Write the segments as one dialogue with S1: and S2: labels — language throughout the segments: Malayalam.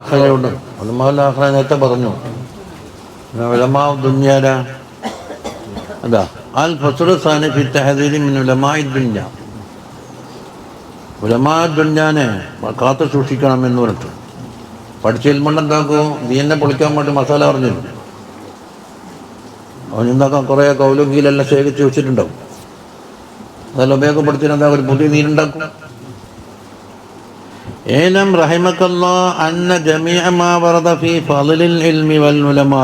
S1: ആഖിറയുണ്ട്. ഉലമാഉൽ ആഖിറ നേരത്തെ പറഞ്ഞു. ഉലമാഉ ദുനിയാല അതാ അൽ ഫസ്ലു സാനി ഫി തഹദീരി മിൻ ഉലമാഇ ദുനിയ. ഉലമാ ദുനിയാനെ കാത്തു സൂക്ഷിക്കണം എന്ന് പറഞ്ഞിട്ട് പഠിച്ചിൽമണ്ട് എന്താക്കും ദീനെ പൊളിക്കാൻ വേണ്ടി മസാല പറഞ്ഞില്ല. അവനെന്താക്കാം കുറേ കൗലും കീലെല്ലാം ശേഖരിച്ച് വെച്ചിട്ടുണ്ടാവും. അതെല്ലാം ഉപയോഗപ്പെടുത്തിയിട്ട് എന്താ ഒരു പുതിയ ദീനുണ്ടാക്കും. ഏലം റഹിമക്കല്ലാഹ് അന്ന ജമീഅ മാ വറദ ഫീ ഫളിൽ ഇൽമി വൽ ഉലമാ.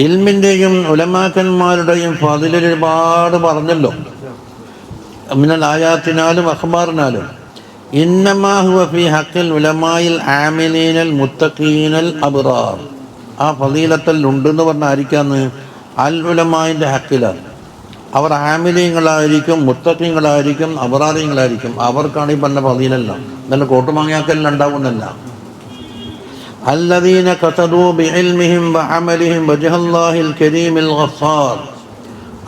S1: ഇൽമിൻ്റെയും ഉലമാക്കന്മാരുടെയും ഫളിൽ ഒരുപാട് പറഞ്ഞല്ലോ. മിനൽ ആയാത്തിനാലും അഖ്ബാറിനാലും. ഇന്നമാ ഹുവ ഫീ ഹഖിൽ ഉലമായിൽ ആമിലീനൽ മുത്തഖീനൽ അബ്റാർ. ആ ഫളീലത്തിൽ ഉണ്ടെന്ന് പറഞ്ഞാൽ ആയിരിക്കാന്ന് അൽ ഉലമായിൻ്റെ ഹക്കിലാണ്. അവർ ആമിലീങ്ങളായിരിക്കും, മുത്തഖീങ്ങളായിരിക്കും, അബ്റാറിങ്ങളായിരിക്കും. അവർക്കാണ് ഈ പറഞ്ഞ ഫളീലല്ല. നല്ല കോട്ടുമാങ്ങാക്കെല്ലാം ഉണ്ടാവുന്നല്ല. അല്ലദീന ഖസദൂ ബിഇൽമിഹിം വഅമലിഹിം വജ്ഹല്ലാഹിൽ കരീമിൽ ഗഫാർ.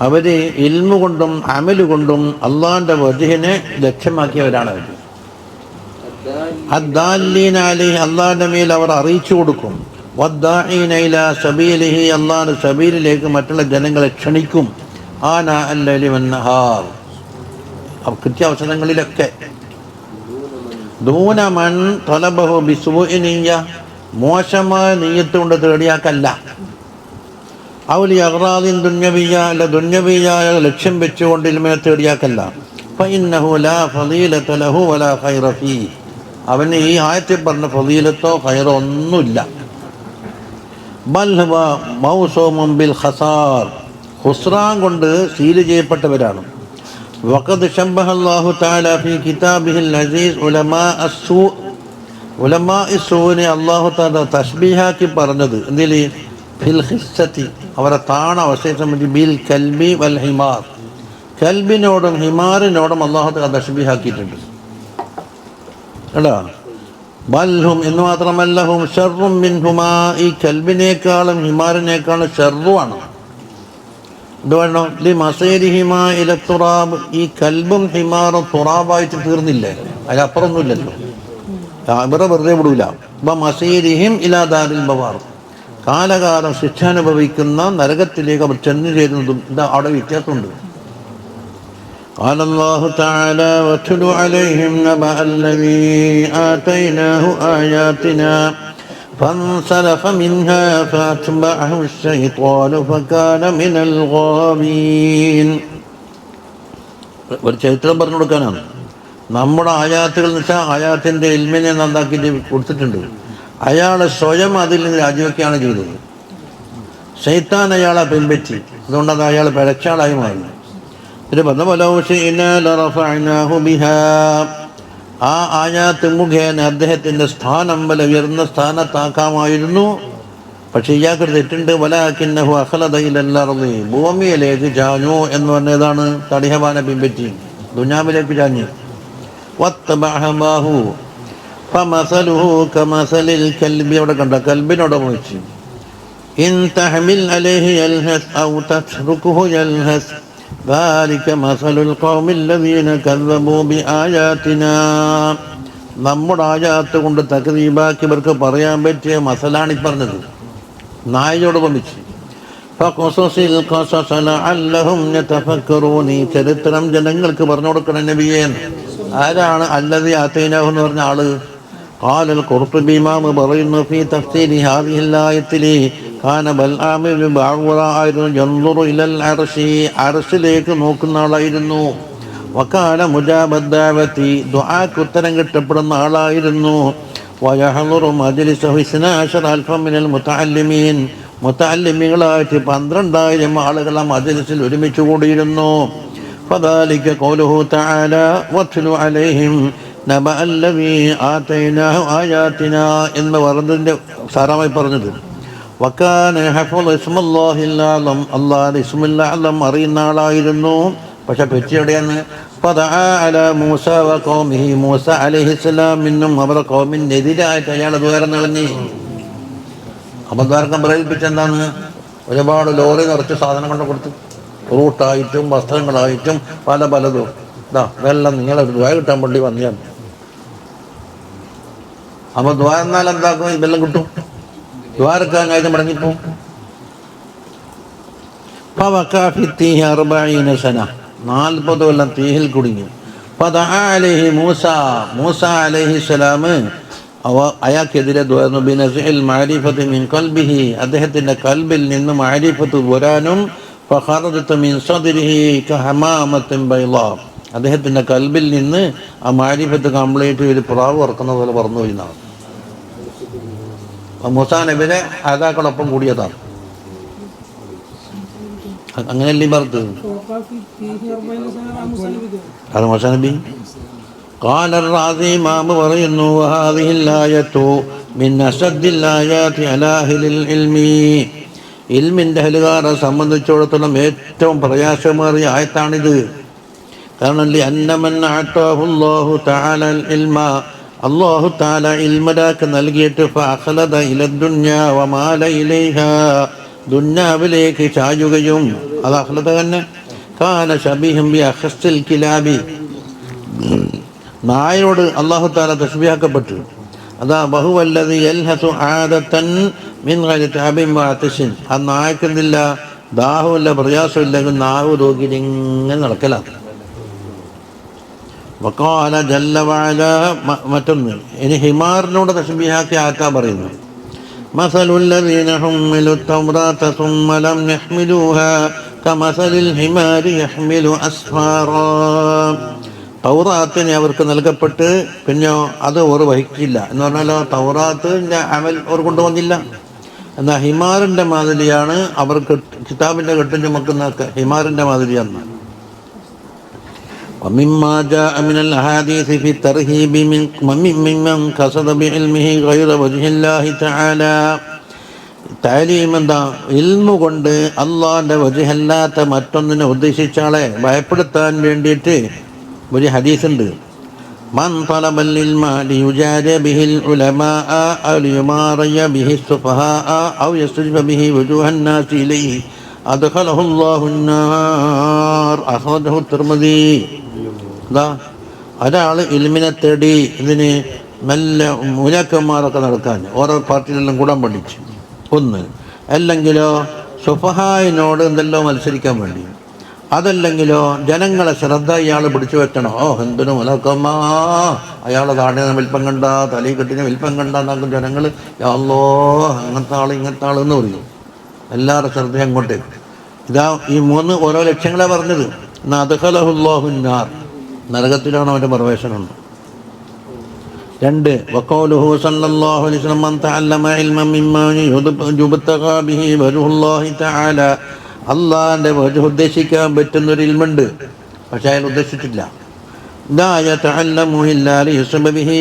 S1: അവർ ഇൽമു കൊണ്ടും അമല് കൊണ്ടും അള്ളാഹിൻ്റെ വജ്ഹിനെ ലക്ഷ്യമാക്കിയവരാണ് അവർ. അദ്ദാലീന അലൈഹി, അള്ളാഹിൻ്റെ മേൽ അവർ അറിയിച്ചു കൊടുക്കും. വദ്ദാഈന ഇലാ സബീലിഹി, അള്ളാഹിൻ്റെ സബീലിലേക്ക് മറ്റുള്ള ജനങ്ങളെ ക്ഷണിക്കും. ആനാ അല്ലൈലി വന്നഹാർ, കൃത്യാവസരങ്ങളിലൊക്കെ. ദൂന മൻ തലബഹു ബിസൂഇ നിയ്യ, മോശമായ നിയ്യത്ത് കൊണ്ട് തേടിയാക്കല്ല. ഔലി അഗ്റാദിൻ ദുന്യവിയ്യ, അല്ല ദുന്യവിയായ ലക്ഷ്യം വെച്ചുകൊണ്ട് ഇൽമിനെ തേടിയാക്കല്ല. ഫഇന്നഹു ലാ ഫളീലത ലഹു വലാ ഖൈറ ഫീഹി, അവന് ഈ ആയത്തിൽ പറഞ്ഞ ഫളീലത്തോ ഖൈറോ ഒന്നുമില്ല. ബൽ ഹുവ മൗസൂമുൻ ബിൽ ഖസാർ, ഖുസ്റാൻ കൊണ്ട് സീൽ ചെയ്യപ്പെട്ടവരാണ്. വഖദ് ശബ്ബഹ അല്ലാഹു തആല ഫീ കിതാബിഹിൽ അസീസ് ഉലമാ അസ്സൂ, ഉലമാ ഇസ്സൂനെ അല്ലാഹു തആല തശ്ബീഹാക്കി പറഞ്ഞത് എന്തിൽ? ഫിൽ ഖിസ്സത്തി, അവരെ താണ അവശേഷം ബിൽ കൽബി വൽ ഹിമാർ, കൽബിനോടും ഹിമാറിനോടും അല്ലാഹു തആല തശ്ബീഹാക്കിയിട്ടുണ്ട് കേട്ടോ. ബൽഹും എന്ന് മാത്രമല്ല ഹും ഷർറും മിൻഹുമാ, ഈ കൽബിനേക്കാളും ഹിമാറിനേക്കാളും ഷർറുമാണ്. ഇത് വേണം ലി മസീരിഹിമാ ഇല തുറാബ്, ഈ കൽബും ഹിമാറും തുറാബായിട്ട് തീർന്നില്ലേ, അതിലപ്പുറമൊന്നുമില്ലല്ലോ. ഇവരെ വെറുതെ വിടൂല. മസീരിഹിം ഇലാ ദാരിൽ ബവാർ, കാലകാലം ശിക്ഷ അനുഭവിക്കുന്ന നരകത്തിലേക്ക് അവർ ചെന്നു ചേരുന്നതും ഇതാ അവിടെ വ്യത്യാസമുണ്ട്. قال الله تعالى واتل عليهم نبأ الذي آتيناه آياتنا فانسلخ منها فأتبعه الشيطان فكان من الغاوين. ഒരു ചരിത്രം പറഞ്ഞു കൊടുക്കാനാണ്. നമ്മുടെ ആയാത്തുകൾ എന്ന് വെച്ചാൽ ആയാത്തിൻ്റെ ഇൽമിനെ നന്നാക്കിയിട്ട് കൊടുത്തിട്ടുണ്ട്. അയാൾ സ്വയം അതിൽ നിന്ന് രാജിവെക്കുകയാണ് ചെയ്തത്. ശൈത്താൻ അയാളെ പിൻപറ്റി, അതുകൊണ്ടത് അയാൾ പിഴച്ചാളായി മാറി. ആ ആയാത്ത് മുഖേന അദ്ദേഹത്തിൻ്റെ സ്ഥാനം വല ഉയർന്ന സ്ഥാനത്താക്കാമായിരുന്നു. പക്ഷെ ഇയാൾക്ക് തെറ്റുണ്ട്. വലാകിന്നഹു അഖലദ ഇലൽ അർളി, ഭൂമിയിലേക്ക് ചാഞ്ഞു എന്ന് പറഞ്ഞതാണ്. തടിഹവാനെ പിൻപറ്റി ദുനിയാവിലേക്ക് ചാഞ്ഞു. വത്തബഅ ഹവാഹു ഫമസലുഹു കമസലിൽ കൽബി, അവിടെ കണ്ട കൽബിനോട് വിളിച്ചു. ഇൻ തഹ്മിൽ അലൈഹി യൽഹസ് ഔ തത്റുകുഹു യൽഹസ് ذلك مثل القوم الذين كذبوا بآياتنا. നമ്മുടെ ആയാത്ത് കൊണ്ട് തക്ദീബാക്കിയവർക്ക് പറയാൻ പറ്റിയ മസലാണ് ഈ പറഞ്ഞത്. നായയോട് വന്നിച്ച് ഫഖസസിൽ ഖസസ ലഅല്ലഹും യതഫക്കറൂൻ, ഈ ചരിത്രം ജനങ്ങൾക്ക് പറഞ്ഞു കൊടുക്കണം നബിയേ. ആരാണ് അല്ലദീ ആതൈനാഹു എന്ന് പറഞ്ഞ ആള്? ഖാലൽ ഖുർതുബി ഇമാം പറയുന്നു ഫീ തഫ്സീരി ഹാദിഹിൽ ആയത്തിലി കാന ബൽആമിൽ ബഅവറായിരുന്നു യൻദുറു ഇലൽ അർശി, അർശിലേക്ക് നോക്കുന്ന ആളായിരുന്നു. വകാന മുജാബദ് ദഅവതി, ദുആക്ക് ഉത്തരം കിട്ടപ്പെടുന്ന ആളായിരുന്നു. വയഹ്ളുറു മജ്ലിസഹു 12000 മിനൽ മുതഅല്ലിമീൻ, മുതഅല്ലിമീങ്ങളായിട്ട് 12000 ആളുകൾ ആ മജ്ലിസിൽ ഒരുമിച്ച് കൂടിയിരുന്നു. ഫദാലിക ഖൗലുഹു തആല വത്ലു അലൈഹിം നബഅ അല്ലദീ ആതൈനാഹു ആയാതിനാ എന്ന് പറഞ്ഞതിൻ്റെ സാരമായി പറഞ്ഞത്. വക്കാന ഹഫ്ളു ഇസ്മുല്ലാഹിൽ അഅ്ലം, അല്ലാഹുവിന്റെ ഇസ്മുൽ അഅ്ലം അറിയുന്ന ആളായിരുന്നു. പക്ഷെ പെറ്റിയെവിടെയാണ്? ഫദഅ അലാ മൂസ വ ഖൗമിഹി, മൂസ അലൈഹിസ്സലാമിനും അവരുടെ ഖൗമിനെതിരായിട്ട് അയാൾ ദ്വാരം നിളഞ്ഞു. അബദ്ധാർക്കം പ്രേരിപ്പിച്ചെന്താണ്? ഒരുപാട് ലോറി നിറച്ച് സാധനം കൊണ്ട് കൊടുത്തു, ഫ്രൂട്ടായിട്ടും വസ്ത്രങ്ങളായിട്ടും പലതും. ഇതാ വെള്ളം നിങ്ങളെ ദ്വാ കിട്ടാൻ വേണ്ടി വന്നിയാണ്. അപ്പൊ ദ്വാ എന്നാൽ എന്താക്കും? ഇതെല്ലാം കിട്ടും. ദ്വാരക്കാൻ കഴിഞ്ഞ് മടങ്ങിപ്പോവും. 40 കൊല്ലം തീയിൽ കുടുങ്ങി. മൂസ അലൈഹിസ്സലാം അയാൾക്കെതിരെ അദ്ദേഹത്തിന്റെ കൽബിൽ നിന്ന് മാരിഫത്ത് വരാനും അദ്ദേഹത്തിന്റെ കൽബിൽ നിന്ന് ആ മാരിഫത്ത് കംപ്ലീറ്റ് ഒരു പ്രാവ് ഉറക്കുന്ന പോലെ പറന്നു പോയിന്നാണ്. മൂസാ നബിയുടെ ആദാക്കളൊപ്പം കൂടിയതാണ്. അങ്ങനെയല്ലേ പറഞ്ഞത്? അത് മൂസാ നബി. قال الرازي ഇമാം പറയുന്നു وهذه الآية من أشد الآيات على أهل العلم. ഇൽമിന്റെ അഹ്ലുകാരെ സംബന്ധിച്ചിടത്തോളം ഏറ്റവും പ്രയാസമേറിയ ആയത്താണിത്. കാരണം അല്ലാഹു തആല ഇൽമലാക്ക് നൽകിയിട്ട് ഫഅഖലദ ഇലദ്ദുനിയ വമാല ഇലൈഹ, ദുന്യാവിലേക്ക് ചായുകയും അത് അഖ്ലദ തന്നെ. കാന ശബീഹൻ ബി അഖസ്സിൽ കിലാബി, നായയോട് അല്ലാഹു തആല തശ്ബീഹാക്കപ്പെട്ടു. അതാ ബഹുവല്ലദി യൽഹസു ആദതൻ മിൻ ഗൈരി തഅബിൻ വഅതശിൻ. ആ നായക്കെന്തില്ല, ദാഹമില്ല, പ്രയാസമില്ലെങ്കിൽ നാവ് നോക്കിയിട്ട് ഇങ്ങനെ നടക്കലാണ്. വഖാല ജല്ല വഅല, മറ്റൊന്ന് ഇനി ഹിമാറിനോട് തശ്ബീഹാക്കി ആക്കാൻ പറയുന്നു. മസലുൽ ലദീന ഹുമ്മിലു തൗറാത സുമ്മ ലം യഹ്മിലൂഹാ കമസലിൽ ഹിമാരി യഹ്മിലു അസ്ഫാറാ. തൗറാത്തിനെ അവർക്ക് നൽകപ്പെട്ട് പിന്നെ അത് അവർ വഹിക്കില്ല എന്ന് പറഞ്ഞാലോ, തൗറാത്തിൻ്റെ അമൽ അവർ കൊണ്ടുവന്നില്ല. എന്നാൽ ഹിമാറിൻ്റെ മാതിരിയാണ് അവർക്ക് കിതാബിൻ്റെ കെട്ടും ചുമക്കുന്ന ഹിമാറിൻ്റെ മാതിരിയാണ്. ومما جاء من الأحاديث في الترهيب ممن قصد بعلمه غير وجه الله تعالى. താലീം എന്താ? ഇൽമു കൊണ്ട് അള്ളാഹിൻ്റെ വജ്ഹല്ലാത്ത മറ്റൊന്നിനെ ഉദ്ദേശിച്ചാളെ ഭയപ്പെടുത്താൻ വേണ്ടിയിട്ട് ഒരു ഹദീസുണ്ട്. മൻ തലബൽ ഇൽമ ലിയുജാദ ബിഹിൽ ഉലമാഅ ഔ ലിയുമാറിയ ബിഹി സുഫഹാഅ ഔ യസ്രിഫ ബിഹി വുജൂഹൻ നാസി ഇലൈഹി അദ്ഖലഹു അല്ലാഹു അന്നാർ. അഖ്റജഹു തിർമിദി. ഒരാൾ ഇൽമിനെ തേടി ഇതിന് നല്ല മുലാക്കന്മാരൊക്കെ നടക്കാൻ ഓരോ പാർട്ടിയിലെല്ലാം കൂടാൻ പഠിച്ചു ഒന്ന്, അല്ലെങ്കിലോ സുഫഹായിനോട് എന്തെല്ലോ മത്സരിക്കാൻ വേണ്ടി, അതല്ലെങ്കിലോ ജനങ്ങളെ ശ്രദ്ധ ഇയാൾ പിടിച്ചു വെക്കണോ. എന്തിനു മുലാക്കമ്മ, അയാളെ താടിനെ വലിപ്പം കണ്ട, തലയിൽ കെട്ടിനെ വലിപ്പം കണ്ട എന്നാക്കും ജനങ്ങൾ, യാല്ലോ അങ്ങനത്തെ ആൾ ഇങ്ങനത്തെ ആളെന്ന് പറയും. എല്ലാവരുടെ ശ്രദ്ധ അങ്ങോട്ടേക്ക്. ഇതാ ഈ മൂന്ന് ഓരോ ലക്ഷ്യങ്ങളെ പറഞ്ഞത്. അദ്ഖലഹു അല്ലാഹു അന്നാർ, നരകത്തിലാണ് അവൻ്റെ പ്രവേശനമുണ്ട്. 2 വഖൗലുഹു സല്ലല്ലാഹു അലൈഹി വസല്ലം മൻ തഅല്ലമ ഇൽമൻ മിമ്മാ യുബ്തഗാ ബിഹി വജ്ഹുല്ലാഹി തആല. അല്ലാഹുവിൻ്റെ വജ്ഹ് ഉദ്ദേശിക്കാൻ പറ്റുന്നൊരു ഇൽമുണ്ട്, പക്ഷേ അയാൾ ഉദ്ദേശിച്ചിട്ടില്ല. ലാ യതഅല്ലമു ഇല്ലാ ലിയുസ്ബ ബിഹി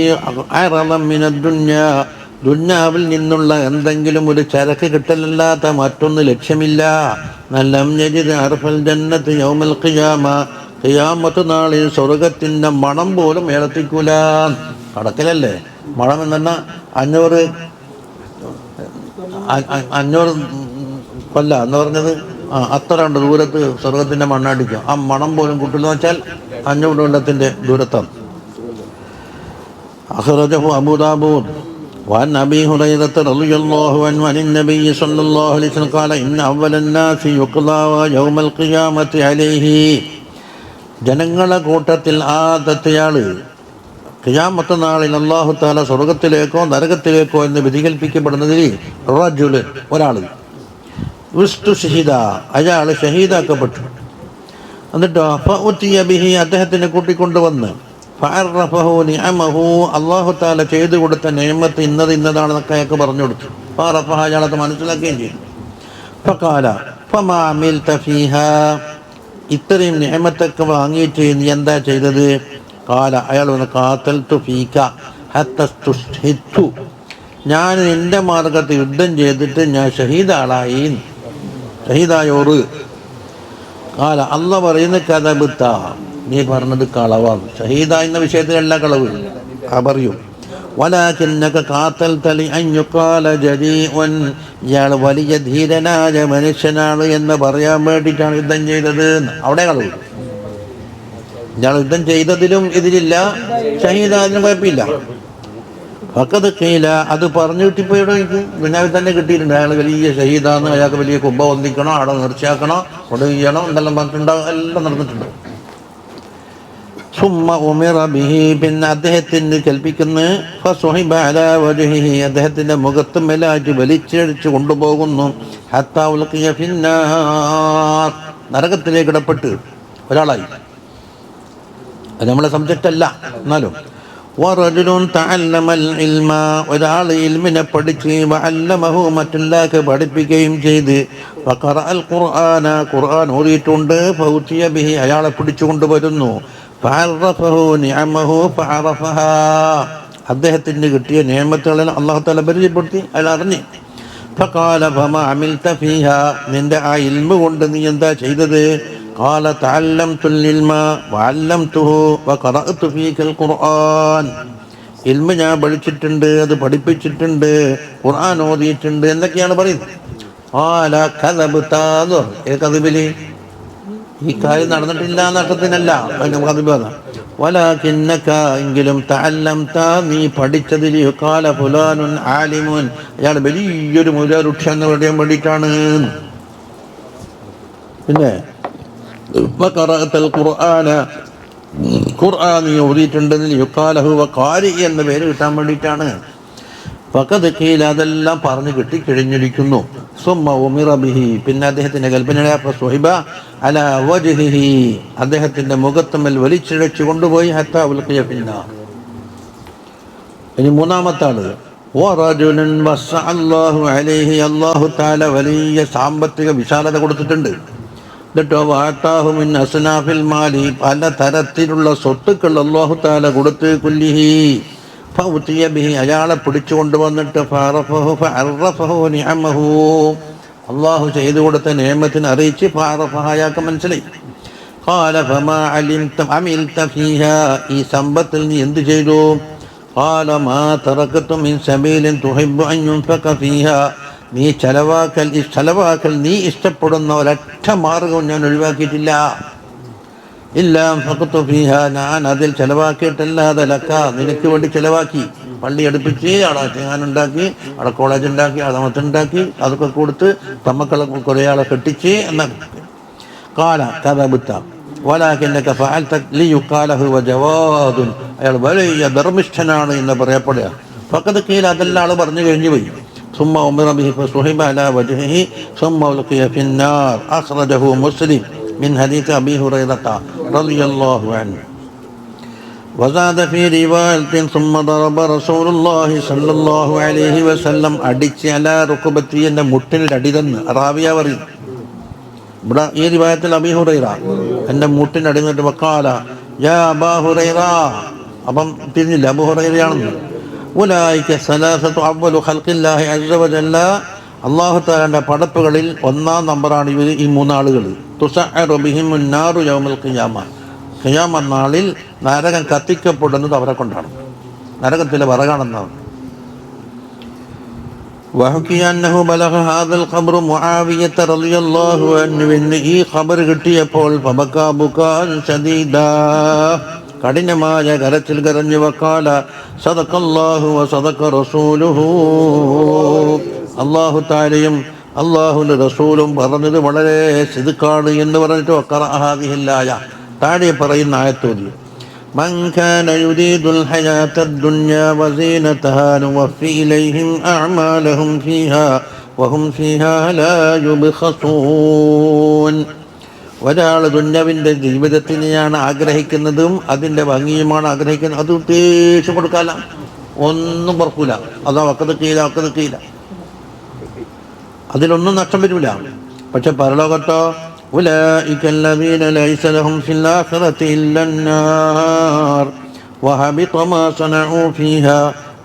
S1: അറളൻ മിനദ് ദുനിയാ, ദുന്യാവിൽ നിന്നുള്ള എന്തെങ്കിലും ഒരു ചരക്ക് കിട്ടലല്ലാത്ത മറ്റൊന്ന് ലക്ഷ്യമില്ല. ലം യജിദ് അർഫൽ ജന്നത്ത് യൗമൽ ഖിയാമ, ഖിയാമത്ത് നാളിൽ സ്വർഗത്തിൻ്റെ മണം പോലും ഏളത്തിക്കൂല. കടക്കലല്ലേ മണം എന്ന് പറഞ്ഞാൽ 500 കൊല്ല എന്ന് പറഞ്ഞത് അത്ര ഉണ്ട് ദൂരത്ത് സ്വർഗത്തിൻ്റെ മണ്ണടിക്കും. ആ മണം പോലും കിട്ടില്ലെന്ന് വെച്ചാൽ 500 കൊല്ലത്തിൻ്റെ ദൂരത്താണ്. അഖ്റജഹു അബൂ ദാവൂദ് وعن أبي هريرة رضي الله عنه عن النبي صلى الله عليه وسلم قال إن أول الناس يقضى يوم القيامة عليه. ജനങ്ങളെ കൂട്ടത്തിൽ ആദ്യത്തെയാൾ ഖിയാമത്ത് നാളിൽ അല്ലാഹു തആല സ്വർഗത്തിലേക്കോ നരകത്തിലേക്കോ എന്ന് വിധികൽപ്പിക്കപ്പെടുന്നതിൽ റജുലൻ, ഒരാൾ ഷഹീദ, അയാൾ ഷഹീദാക്കപ്പെട്ടു. എന്നിട്ടോ ഫഉതിയ ബിഹി, അദ്ദേഹത്തിനെ കൂട്ടിക്കൊണ്ടുവന്ന് ഫഅറഫഹു നിഅമഹു, അല്ലാഹു തആല ചെയ്തു കൊടുത്ത നിഅമത്ത് ഇന്നതാണെന്നൊക്കെ അയാൾക്ക് പറഞ്ഞു കൊടുത്തു. ഫഅറഫഹ, അയാളത് മനസ്സിലാക്കുകയും ചെയ്തു. ഫഖാല ഫമാ അമിൽത ഫീഹാ, ഇത്രയും നിഅമത്തൊക്കെ വാങ്ങിയിട്ട് നീ എന്താ ചെയ്തത്? ഖാല, അയാൾ പറഞ്ഞു ഖാതൽതു ഫീക ഹത്താ സ്തുഷ്ഹിദ്തു, ഞാൻ നിന്റെ മാർഗത്തിൽ യുദ്ധം ചെയ്തിട്ട് ഞാൻ ഷഹീദാളായി, ഷഹീദായോറ്. ഖാല, അല്ലാഹു പറയുന്ന കദബത, നീ പറഞ്ഞത് കളവാണ്. ഷഹീദ എന്ന വിഷയത്തിലല്ല കളവ്, പറയും. വലാകിന്നക ഖാതൽതലി അൻ യുഖാല ജരീഉൻ, ഇയാൾ വലിയ ധീരനായ മനുഷ്യനാണ് എന്ന് പറയാൻ വേണ്ടിയിട്ടാണ് യുദ്ധം ചെയ്തത്. അവിടെ കളവ്. ഇയാൾ യുദ്ധം ചെയ്തതിലും ഇതിലില്ല, ഷഹീദായതിനും കുഴപ്പമില്ല. ഫഖദ് ഖീല, അത് പറഞ്ഞു കിട്ടിപ്പോയിടോ എനിക്ക് ദുനിയാവിൽ തന്നെ കിട്ടിയിട്ടുണ്ട്. അയാൾ വലിയ ഷഹീദാണ്, അയാൾക്ക് വലിയ കുബ്ബ വന്ദിക്കണം, അവിടെ നേർച്ചയാക്കണം, കൊടു ചെയ്യണം, എന്തെല്ലാം പറഞ്ഞിട്ടുണ്ടാവും, എല്ലാം നടന്നിട്ടുണ്ട്. സുമ്മ ഉമിറ ബിഹി, പിന്നെ അദ്ദേഹത്തിന് കൽപ്പിക്കുന്നു. ഫസുഹിബ അലാ വജ്ഹിഹി, അദ്ദേഹത്തിന്റെ മുഖത്തും മേലായിട്ട് വലിച്ചടിച്ച് കൊണ്ടുപോകുന്നു. ഹത്താ ഉൽഖിയ ഫിന്നാർ, നരകത്തിലേക്ക് ഇടപെട്ട് ഒരാളായി. അത് നമ്മളെ സബ്ജക്റ്റ് അല്ല, എന്നാലും വറജുലുൻ തഅല്ലമൽ ഇൽമ, ഒരാൾ ഇൽമിനെ പഠിച്ച് വഅല്ലമഹു, മറ്റുള്ളവർക്ക് പഠിപ്പിക്കുകയും ചെയ്ത്. വഖറഅൽ ഖുർആന, ഖുർആൻ ഓതിയിട്ടുണ്ട്. ഫൗതിയ ബിഹി, അയാളെ പിടിച്ചു കൊണ്ടുവരുന്നു. ഫഅറഫഹു നിഅമഹു ഫഅറഫഹാ, അദ്ദേഹത്തിന് കിട്ടിയ നിഅമത്തുകളെ അല്ലാഹു തആല പരിചയപ്പെടുത്തി, അയാൾ അറിഞ്ഞു. ഫഖാല ഫമാ അമിൽത ഫീഹാ, നിന്റെ ആ ഇൽമു കൊണ്ട് നീ എന്താ ചെയ്തത്? ഖാല തഅല്ലംതുൽ ഇൽമ വഅല്ലംതുഹു വഖറഅതു ഫീകൽ ഖുർആൻ, ഇൽമു ഞാൻ പഠിച്ചിട്ടുണ്ട്, അത് പഠിപ്പിച്ചിട്ടുണ്ട്, ഖുർആൻ ഓതിയിട്ടുണ്ട് എന്നൊക്കെയാണ് പറയുന്നത്. ഖാല കദബ്ത, കദിബിലി, ഈ കാര്യം നടന്നിട്ടില്ല എന്നർത്ഥത്തിനല്ല കദിബാണ്. വലാകിന്നക, എങ്കിലും തഅല്ലംത, നീ പഠിച്ചതിൽ ഖാല ഫുലാനുൻ ആലിമുൻ, അയാൾ വലിയൊരു മുലാരുക്ഷ എന്ന് പറയാൻ വേണ്ടിയിട്ടാണ്. പിന്നെ വഖറഅതൽ ഖുർആന, ഖുർആൻ നീ ഓതിയിട്ടുണ്ടെന്ന് യുഖാലഹു വഖാരി എന്ന പേര് കിട്ടാൻ വേണ്ടിയിട്ടാണ്. ഫഖദ് ഖീല, അതെല്ലാം പറഞ്ഞു കിട്ടി കഴിഞ്ഞിരിക്കുന്നു. സുമ്മ ഉമിറ ബിഹി, പിന്നെ അദ്ദേഹത്തിന്റെ കൽപ്പനയായ ഫസുഹിബ അലാ വജ്ഹിഹി, അദ്ദേഹത്തിന്റെ മുഖത്തുമ്മൽ വലിച്ചിഴച്ചു കൊണ്ടുപോയി. ഹത്താ ഉൽഖിയ ഫിന്നാർ. ഇനി മൂന്നാമത്തെ ആള്, വറജുലുൻ വസ്സഅ അല്ലാഹു അലൈഹി, അല്ലാഹു തആല വലിയ സാമ്പത്തിക വിശാലത കൊടുത്തിട്ടുണ്ട്. എന്നിട്ടോ വഅതാഹു മിൻ അസ്നാഫിൽ മാലി, പല തരത്തിലുള്ള സ്വത്തുക്കൾ അല്ലാഹു തആല കൊടുത്ത്. കുല്ലിഹി ഫൗതിയ ബിഹി, അയാളെ പിടിച്ചു കൊണ്ടുവന്നിട്ട് ഫഅറഫഹു നിഅമഹു, അല്ലാഹു ചെയ്തു കൊടുത്ത നിഅമത്തിനെ അറിയിച്ച് ഫഅറഫഹ, അയാൾക്ക് മനസ്സിലായി. ഖാല ഫമാ അമിൽത ഫീഹാ, ഈ സമ്പത്തിൽ നീ എന്ത് ചെയ്തു? ഖാല മാ തറകതു മിൻ സബീലിൻ തുഹിബ്ബു അൻ യുൻഫക ഫീഹാ, നീ ചെലവാക്കൽ നീ ഇഷ്ടപ്പെടുന്ന ഒരൊറ്റ മാർഗവും ഞാൻ ഒഴിവാക്കിയിട്ടില്ല. ഇല്ലാ ഫഖതു ഫീഹാ, ഞാൻ അതിൽ ചെലവാക്കിയിട്ടല്ലാതെ ലക്ക, നിനക്ക് വേണ്ടി ചെലവാക്കി. പള്ളി അടുപ്പിച്ച്, അവിടെ ചേങ്ങാനുണ്ടാക്കി, അവിടെ കോളേജ് ഉണ്ടാക്കി, അവിടെ മത്തുണ്ടാക്കി, അതൊക്കെ കൊടുത്ത് തമ്മക്കളെ കുറേ ആളെ കെട്ടിച്ച് എന്നാണ്. കാല കദബ്ത വലാകിന്നക ഫഅൽത ലിയുഖാലഹു വജവാദുൻ, അയാൾ വലിയ ധർമ്മിഷ്ഠനാണ് എന്ന് പറയപ്പെടുക. ഫഖദ് ഖീല, അതെല്ലാം ആൾ പറഞ്ഞു കഴിഞ്ഞു പോയി. ثم أمر به فصحب على وجهه ثم ألقي في النار. أخرجه مسلم من حديث أبي هريرة رضي الله عنه. وزاد في رواية ثم ضرب رسول الله صلى الله عليه وسلم അടിച്ച് على ركبتي, എൻ്റെ മുട്ടിൽ അടിതെന്ന് റാവിയ പറയും. ഇവിടെ ഈ റിവായത്തിൽ അബീ ഹുറൈറ എൻ്റെ മുട്ടിന് അടിന്നിട്ട് വഖാല യാ അബാ ഹുറൈറ, അപ്പം തിരിഞ്ഞില്ല, അബൂ ഹുറൈറയാണെന്ന്. ഉലൈക സലാസതു അവ്വലു ഖൽഖില്ലാഹി അസ്സ വജല്ല, അല്ലാഹു തആലയുടെ പടപ്പുകളിൽ ഒന്നാം നമ്പറാണ് ഇവർ, ഈ മൂന്നാളുകൾ. തുസഅറു ബിഹിമുൻ നാറു യൗമൽ ഖിയാമ, ഖിയാമ നാളിൽ നരകം കത്തിക്കപ്പെടുന്നത് അവരെ കൊണ്ടാണ്, നരകത്തിലെ വിറകാണെന്നാണ്. വഹുകിയ അന്നഹു ബലഗ ഹാദൽ ഖബ്റു മുആവിയത റളിയല്ലാഹു അൻഹു, ഈ ഖബർ കിട്ടിയപ്പോൾ ഫബകാ ബുകാൻ ശദീദാ, കഠിനമായ കരച്ചിൽ കരഞ്ഞു. വഖാല സദഖല്ലാഹു വസദഖ റസൂലുഹു, അല്ലാഹു തആലയും അല്ലാഹുവിന്റെ റസൂലും പറഞ്ഞത് വളരെ സിദ്ഖാണ് എന്ന് പറഞ്ഞിട്ട് വഖറഅ ഹാദിഹിൽ ആയ, താഴെ പറയുന്ന ആയത്തോതി. മൻ കാന യുരീദുൽ ഹയാത്തദ് ദുനിയാ വസീനതഹാ നുവഫി ഇലൈഹിം അഅമാലഹും ഫീഹാ വഹും ഫീഹാ ലാ യുബ്ഖസൂൻ. ഒരാൾ ദുന്യാവിൻ്റെ ജീവിതത്തിനെയാണ് ആഗ്രഹിക്കുന്നതും അതിൻ്റെ ഭംഗിയുമാണ് ആഗ്രഹിക്കുന്നത്, അത് ഉദ്ദേശിച്ച് കൊടുക്കാല, ഒന്നും പറക്കൂല, അതാ വക്കത് കീല, അതിലൊന്നും നഷ്ടം വരില്ല. പക്ഷെ പരലോകത്തോ ഉലൈക അല്ലദീന ലൈസ ലഹും ഫിൽ ആഖിറതി ഇല്ലന്നാർ വഹബിത മാ സനഉ ഫീഹാ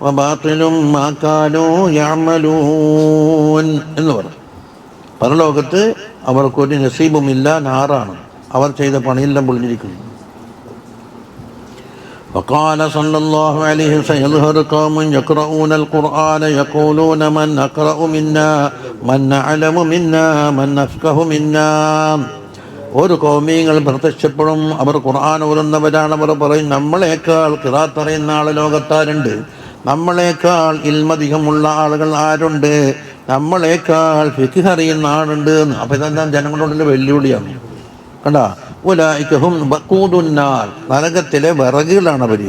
S1: വബാതിലും മാ കാനൂ യഅമലൂൻ എന്ന് പറഞ്ഞു. പരലോകത്ത് അവർക്കൊരു നസീബുമില്ല, നാറാണ്, അവർ ചെയ്ത പണിയെല്ലാം പൊളിഞ്ഞിരിക്കുന്നു. وقال صلى الله عليه وسلم سيظهر قوم يقرؤون القرآن يقولون من أقرأ منا من أعلم منا من أفقه منا. ഒരു കൗമികൾ പ്രത്യക്ഷപ്പെടും, അവർ ഖുർആൻ ഓതുന്നവരാണ്. അവർ പറയും നമ്മളെക്കാൾ ഖിറാത്ത് അറിയുന്ന ആൾ ലോകത്താരുണ്ട്, നമ്മളെക്കാൾ ഇൽമധികമുള്ള ആളുകൾ ആരുണ്ട്, നമ്മളെക്കാൾ ഫിഖ് അറിയുന്ന ആളുണ്ട് എന്ന്. അപ്പോൾ ഇതെന്താ ജനങ്ങളോടുള്ള വെല്ലുവിളിയാണ്. കണ്ടാ, ഉലൈകഹും വഖൂദുന്നാർ, നരകത്തിലെ വിറകുകളാണ് അവർ.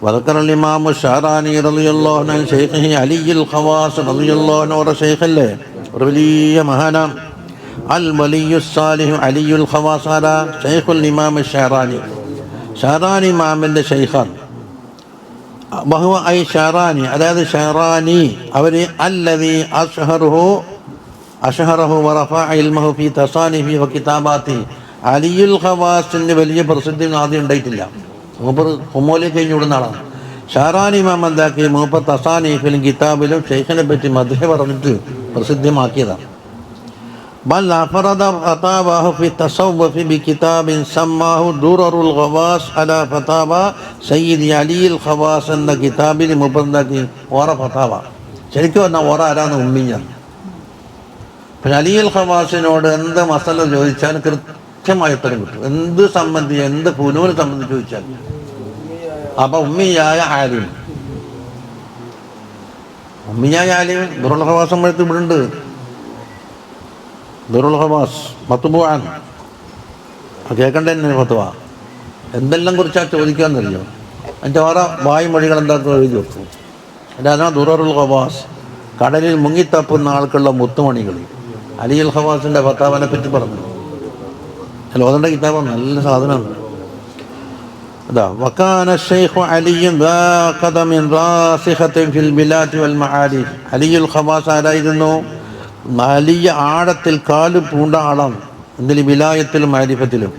S1: വദക്കറൽ ഇമാമു ഷഅറാനി റളിയല്ലാഹു അൻഹു ശൈഖിഹി അലിയുൽ ഖവാസ് റളിയല്ലാഹു അൻഹു, ഒരു ശൈഖല്ലേ, ഒരു വലിയ മഹാനാണ്. അൽ വലിയുസ് സാലിഹ് അലിയുൽ ഖവാസ് ആരാ? ശൈഖുൽ ഇമാം ഷഅറാനി, ഷഅറാനി ഇമാമിൻ്റെ ശൈഖാണ്. ബഹുവ ഐ ഷഅറാനി, അതായത് ഷഅറാനി അവർ അല്ലദീ അഷ്ഹറഹു വറഫഅ ഇൽമഹു ഫീ തസാനിഫി വകിതാബാത്തി. അലിയുൽ ഖവാസിന് വലിയ പ്രസിദ്ധി ആദ്യം ഉണ്ടായിട്ടില്ല. മൂപ്പർ ഹുമോലി കഴിഞ്ഞു വിടുന്ന ആളാണ്. ഷഅറാനി ഇമാം എന്താക്കി, മൂപ്പർ തസാനീഫിലും കിതാബിലും ഷെയ്ഖിനെ പറ്റി മദ്ഹ് പറഞ്ഞിട്ട് പ്രസിദ്ധമാക്കിയതാണ്. ബൽ അഫറദ ഫതാവഹു ഫി തസവ്വുഫ് ബികിതാബിൻ സമ്മാഹു ദുററുൽ ഖവാസ് അലാ ഫതാവ സയ്യിദി അലിയുൽ ഖവാസ് എന്ന കിതാബിൽ മൂപ്പർ എന്താക്കി ഓറ ഫതാവ. ശരിക്കും പറഞ്ഞാൽ ഓറ ആരാന്ന് ഉമ്മിയാണ്. പക്ഷെ അലിയുൽ ഖവാസിനോട് എന്ത് മസല ചോദിച്ചാൽ കൃത്യമായ ഉത്തരം കിട്ടും. എന്ത് സംബന്ധിച്ച്, എന്ത് ഫുനൂനെ സംബന്ധിച്ച് ചോദിച്ചാൽ. അപ്പം ഉമ്മിയായ ആലിം, ഉമ്മിയായ ആലിം ദുറുൽ ഖവാസ് നമ്മളെടുത്ത് ഇവിടെ ഉണ്ട്. ദുറുൽ ഖവാസ് മത്ബൂഅൻ, കേൾക്കണ്ട തന്നെ ഫത്വ. എന്തെല്ലാം കുറിച്ചാൽ ചോദിക്കാമെന്നറിയോ? അതിൻ്റെ ഓരോ വായ്മൊഴികൾ എന്താക്കും എഴുതി വെക്കും. എൻ്റെ അതാണ് ദുറുൽ ഖവാസ്. കടലിൽ മുങ്ങിത്തപ്പുന്ന ആൾക്കുള്ള മുത്തുമണികൾ അലിയുൽ ഖവാസിൻ്റെ ഫത്താവനെ പറ്റി പറഞ്ഞു. ലോകൻ്റെ കിതാബ് നല്ല സാധനമാണ്. അതാ വകാന ശൈഖു അലിയ്യൻ ദാ ഖദമിൻ റാസിഖത്തിൻ ഫിൽ ബിലാദി വൽ മആരിഫ്. അലിയുൽ ഖവാസ് ആരായിരുന്നു? വലിയ ആഴത്തിൽ കാല് പൂണ്ട ആളാണ്. എന്തിലും വിലായത്തിലും മാരിഫത്തിലും.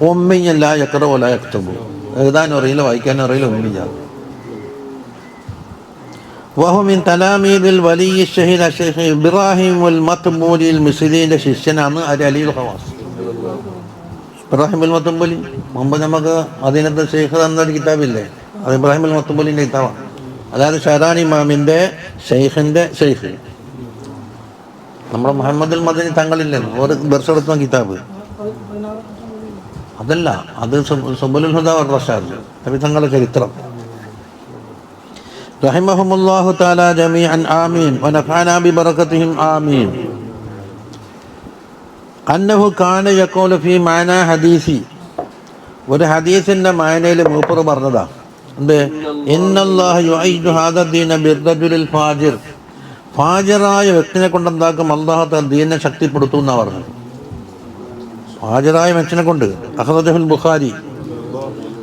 S1: ഉമ്മിയൻ ലാ യഖറഉ വലാ യക്തുബു, എഴുതാനും അറിയില്ല വായിക്കാനും അറിയില്ല, ഉമ്മിയാണ്. വഹു മിൻ തലാമീദിൽ വലിയ ഷഹീദ് ശൈഖ് ഇബ്രാഹിമുൽ മത്ബൂലിൽ മിസ്രിന്റെ ശിഷ്യനാണ് അലിയുൽ ഖവാസ്. ഇബ്രാഹിമുൽ മത്ബൂലി മുമ്പ് നമുക്ക് അതിനകത്ത് ഷെയ്ഖ് എന്നൊരു കിതാബില്ലേ, അത് ഇബ്രാഹിമുൽ മത്ബൂലിൻ്റെ കിതാബാണ്. അതായത് ഷഅറാനി ഇമാമിൻ്റെ ഷെയ്ഖിൻ്റെ ഷെയ്ഖ്. നമ്മുടെ മുഹമ്മദുൽ മദനി തങ്ങളില്ലെന്ന് ഒരു ബർഷെടുത്ത കിതാബ് അതല്ല, അത് സുബുലുൽ ഹുദാ വർ റഷാദ്, നബി തങ്ങളുടെ ചരിത്രം. റഹിമഹുമുല്ലാഹു തആല ജമീഅൻ ആമീൻ വനഫഅനാ ബിബറകതിഹിം ആമീൻ. അന്നഹു കാന യഖൂലു ഫീ മഅനാ ഹദീസി, ഒരു ഹദീസിൻ്റെ മായനയിൽ മൂപ്പർ പറഞ്ഞതാ എന്ത്? ഇന്നല്ലാഹ യുഅയ്യിദു ഹാദാ ദീന ബിർറജുലിൽ ഫാജിർ, ഫാജിറായ വ്യക്തിനെ കൊണ്ട് എന്താക്കും അല്ലാഹു തആല ദീനിനെ ശക്തിപ്പെടുത്തും എന്നാണ് പറഞ്ഞത്. ഫാജിറായ മനുഷ്യനെ കൊണ്ട്. അഖ്റജഹുൽ ബുഖാരി.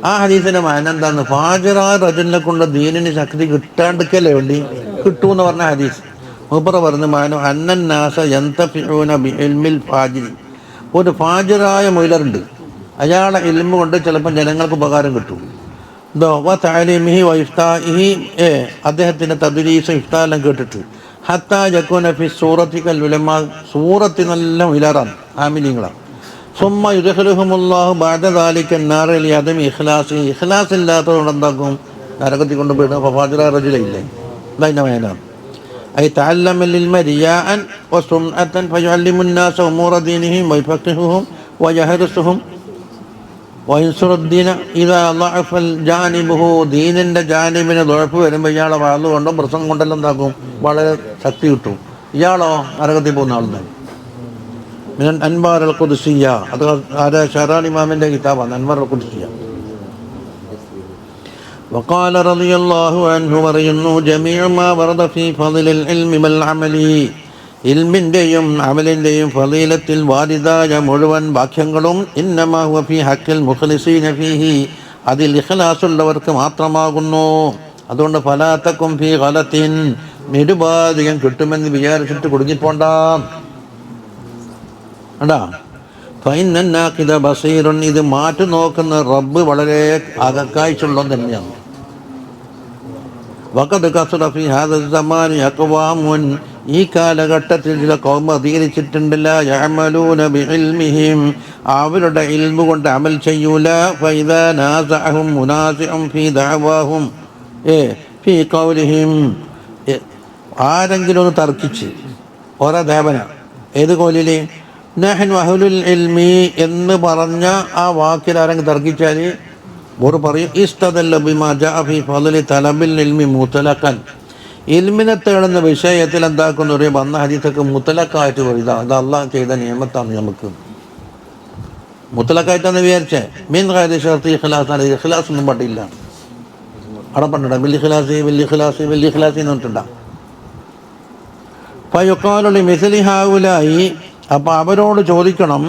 S1: ആ ഹദീസിന്റെ മാന എന്താന്ന്? ഫാജിറായ റജുലിനെ കൊണ്ട് ദീനിന് ശക്തി കിട്ടാണ്ടിക്കല്ലേ വേണ്ടി കിട്ടൂന്ന് പറഞ്ഞ ഹദീസ്. മൂപ്പർ പറഞ്ഞു മാനു അന്നന്നാസ യന്തഫിഊന ബിഇൽമിൽ ഫാജിരി, ഒരു ഫാജിറായ മൊയിലറുണ്ട്, അയാളെ ഇൽമു കൊണ്ട് ചിലപ്പോൾ ജനങ്ങൾക്ക് ഉപകാരം കിട്ടും. തഅലീമിഹി വ ഇഫ്താഇഹി, അദ്ദേഹത്തിൻ്റെ തദ്രീസും ഇഫ്താലെല്ലാം കേട്ടിട്ട് ഹത്താ യകൂന ഫി സൂറത്തി കൽ ഉലമാ, സൂറത്തി നല്ല മൊയിലറാണ്, ആമിലീങ്ങളാണ്. സുമ്മ യുദ്ഖിലുഹുമുല്ലാഹു ബഅദ ദാലിക അന്നാറ ലിഅദമി ഇഖ്ലാസി, ഇഖ്ലാസ് ഇല്ലാത്തതുകൊണ്ട് എന്താക്കും നരകത്തിൽ കൊണ്ടുപോയിട്ട് ഫാജിറായ റജുലില്ലേ. ഇതതിൻ്റെ മേനാണ്. أي تعلم العلم رياء وسمعة فيعلم الناس أمور دينهم ويفقههم ويحرسهم وينصر الدين إذا ضعف جانبه, ദീനിൻ്റെ ജാനിബിന് ضعഫ് വരുമ്പോൾ ഇയാളെ വാളുകൊണ്ടും പ്രസംഗം കൊണ്ടെല്ലാം എന്താക്കും വളരെ ശക്തി കിട്ടും. ഇയാളോ നരകത്തിൽ പോകുന്ന ആളുണ്ടായി. മിനൻ അൻവാർ അൽ ഖുദ്സിയ്യ, അത് ആരാ? ഷഅറാനി ഇമാമിൻ്റെ കിതാബാണ് അൻവാർ അൽ ഖുദ്സിയ്യ. وقال رضي الله عنه പറയുന്നു جميع ما ورد في فضل العلم والعمل, ഇൽമിൻ്റെയും അമലിൻ്റെയും ഫളീലത്തിൽ വാരിദായ മുഴുവൻ വാക്യങ്ങളും ഇന്നമാ ഹുവ ഫീ ഹഖിൽ മുഖ്ലിസീന ഫീഹി, അതിൽ ഇഖ്ലാസുള്ളവർക്ക് മാത്രമാകുന്നു. അതുകൊണ്ട് ഫലാ തകും ഫീ ഗലത്തിൻ, നിരുപാധികം കിട്ടുമെന്ന് വിചാരിച്ചിട്ട് കുടുങ്ങിപ്പോണ്ട. കണ്ടാ, ഫഇന്നൻ നാഖിദ ബസീറുൻ, ഇത് മാറ്റി നോക്കുന്ന റബ്ബ് വളരെ അകക്കാഴ്ചയുള്ളത് തന്നെയാണ്. വഖദ് കസറ ഫീ ഹാദ സമാനി അഖ്വാമുൻ, ഈ കാലഘട്ടത്തിൽ ചില ഖൗമ അധികരിച്ചിട്ടുണ്ട്. ലാ യഅമലൂന ബിഇൽമിഹിം, അവരുടെ ഇൽമു കൊണ്ട് അമൽ ചെയ്യൂല. ഫഇദാ നാസഅഹും മുനാസിഉൻ ഫീ ദഅവാഹും ഫീ ഖൗലിഹിം, ആരെങ്കിലും ഒന്ന് തർക്കിച്ച് ഓരോ ദേവന ഏത് കോലിൽ നഹ്നു അഹ്ലുൽ ഇൽമി എന്ന് പറഞ്ഞ ആ വാക്കിൽ ആരെങ്കിലും തർക്കിച്ചാൽ ഓർ പറയും ഇസ്തദല്ല ബിമാ ജാഅ ഫീ ഫളലി തലബിൽ ഇൽമി മുതലഖൻ. ഇൽമിനെ തേടുന്ന വിഷയത്തിൽ എന്താക്കുന്ന ഒരു വന്ന ഹദീസൊക്കെ മുത്തലക്കായിട്ട് പറയും ഇത് അള്ളാഹ് ചെയ്ത നിയമത്താണ്. നമുക്ക് മുത്തലക്കായിട്ടാന്ന് വിചാരിച്ചേ മീൻ കാര്യം ഷർത്ത് ഇഖ്ലാസ് ഇഖ്ലാസ് ഒന്നും പാടില്ല. അവിടെ പറഞ്ഞിട്ടാ വലിയ ഖിലാസി വലിയ ഖിലാസി വലിയ ഖിലാസി എന്ന് പറഞ്ഞിട്ടുണ്ടാ. ഫയുഖാലു മിസ്ലി ഹൗലായി, അപ്പോൾ അവരോട് ചോദിക്കണം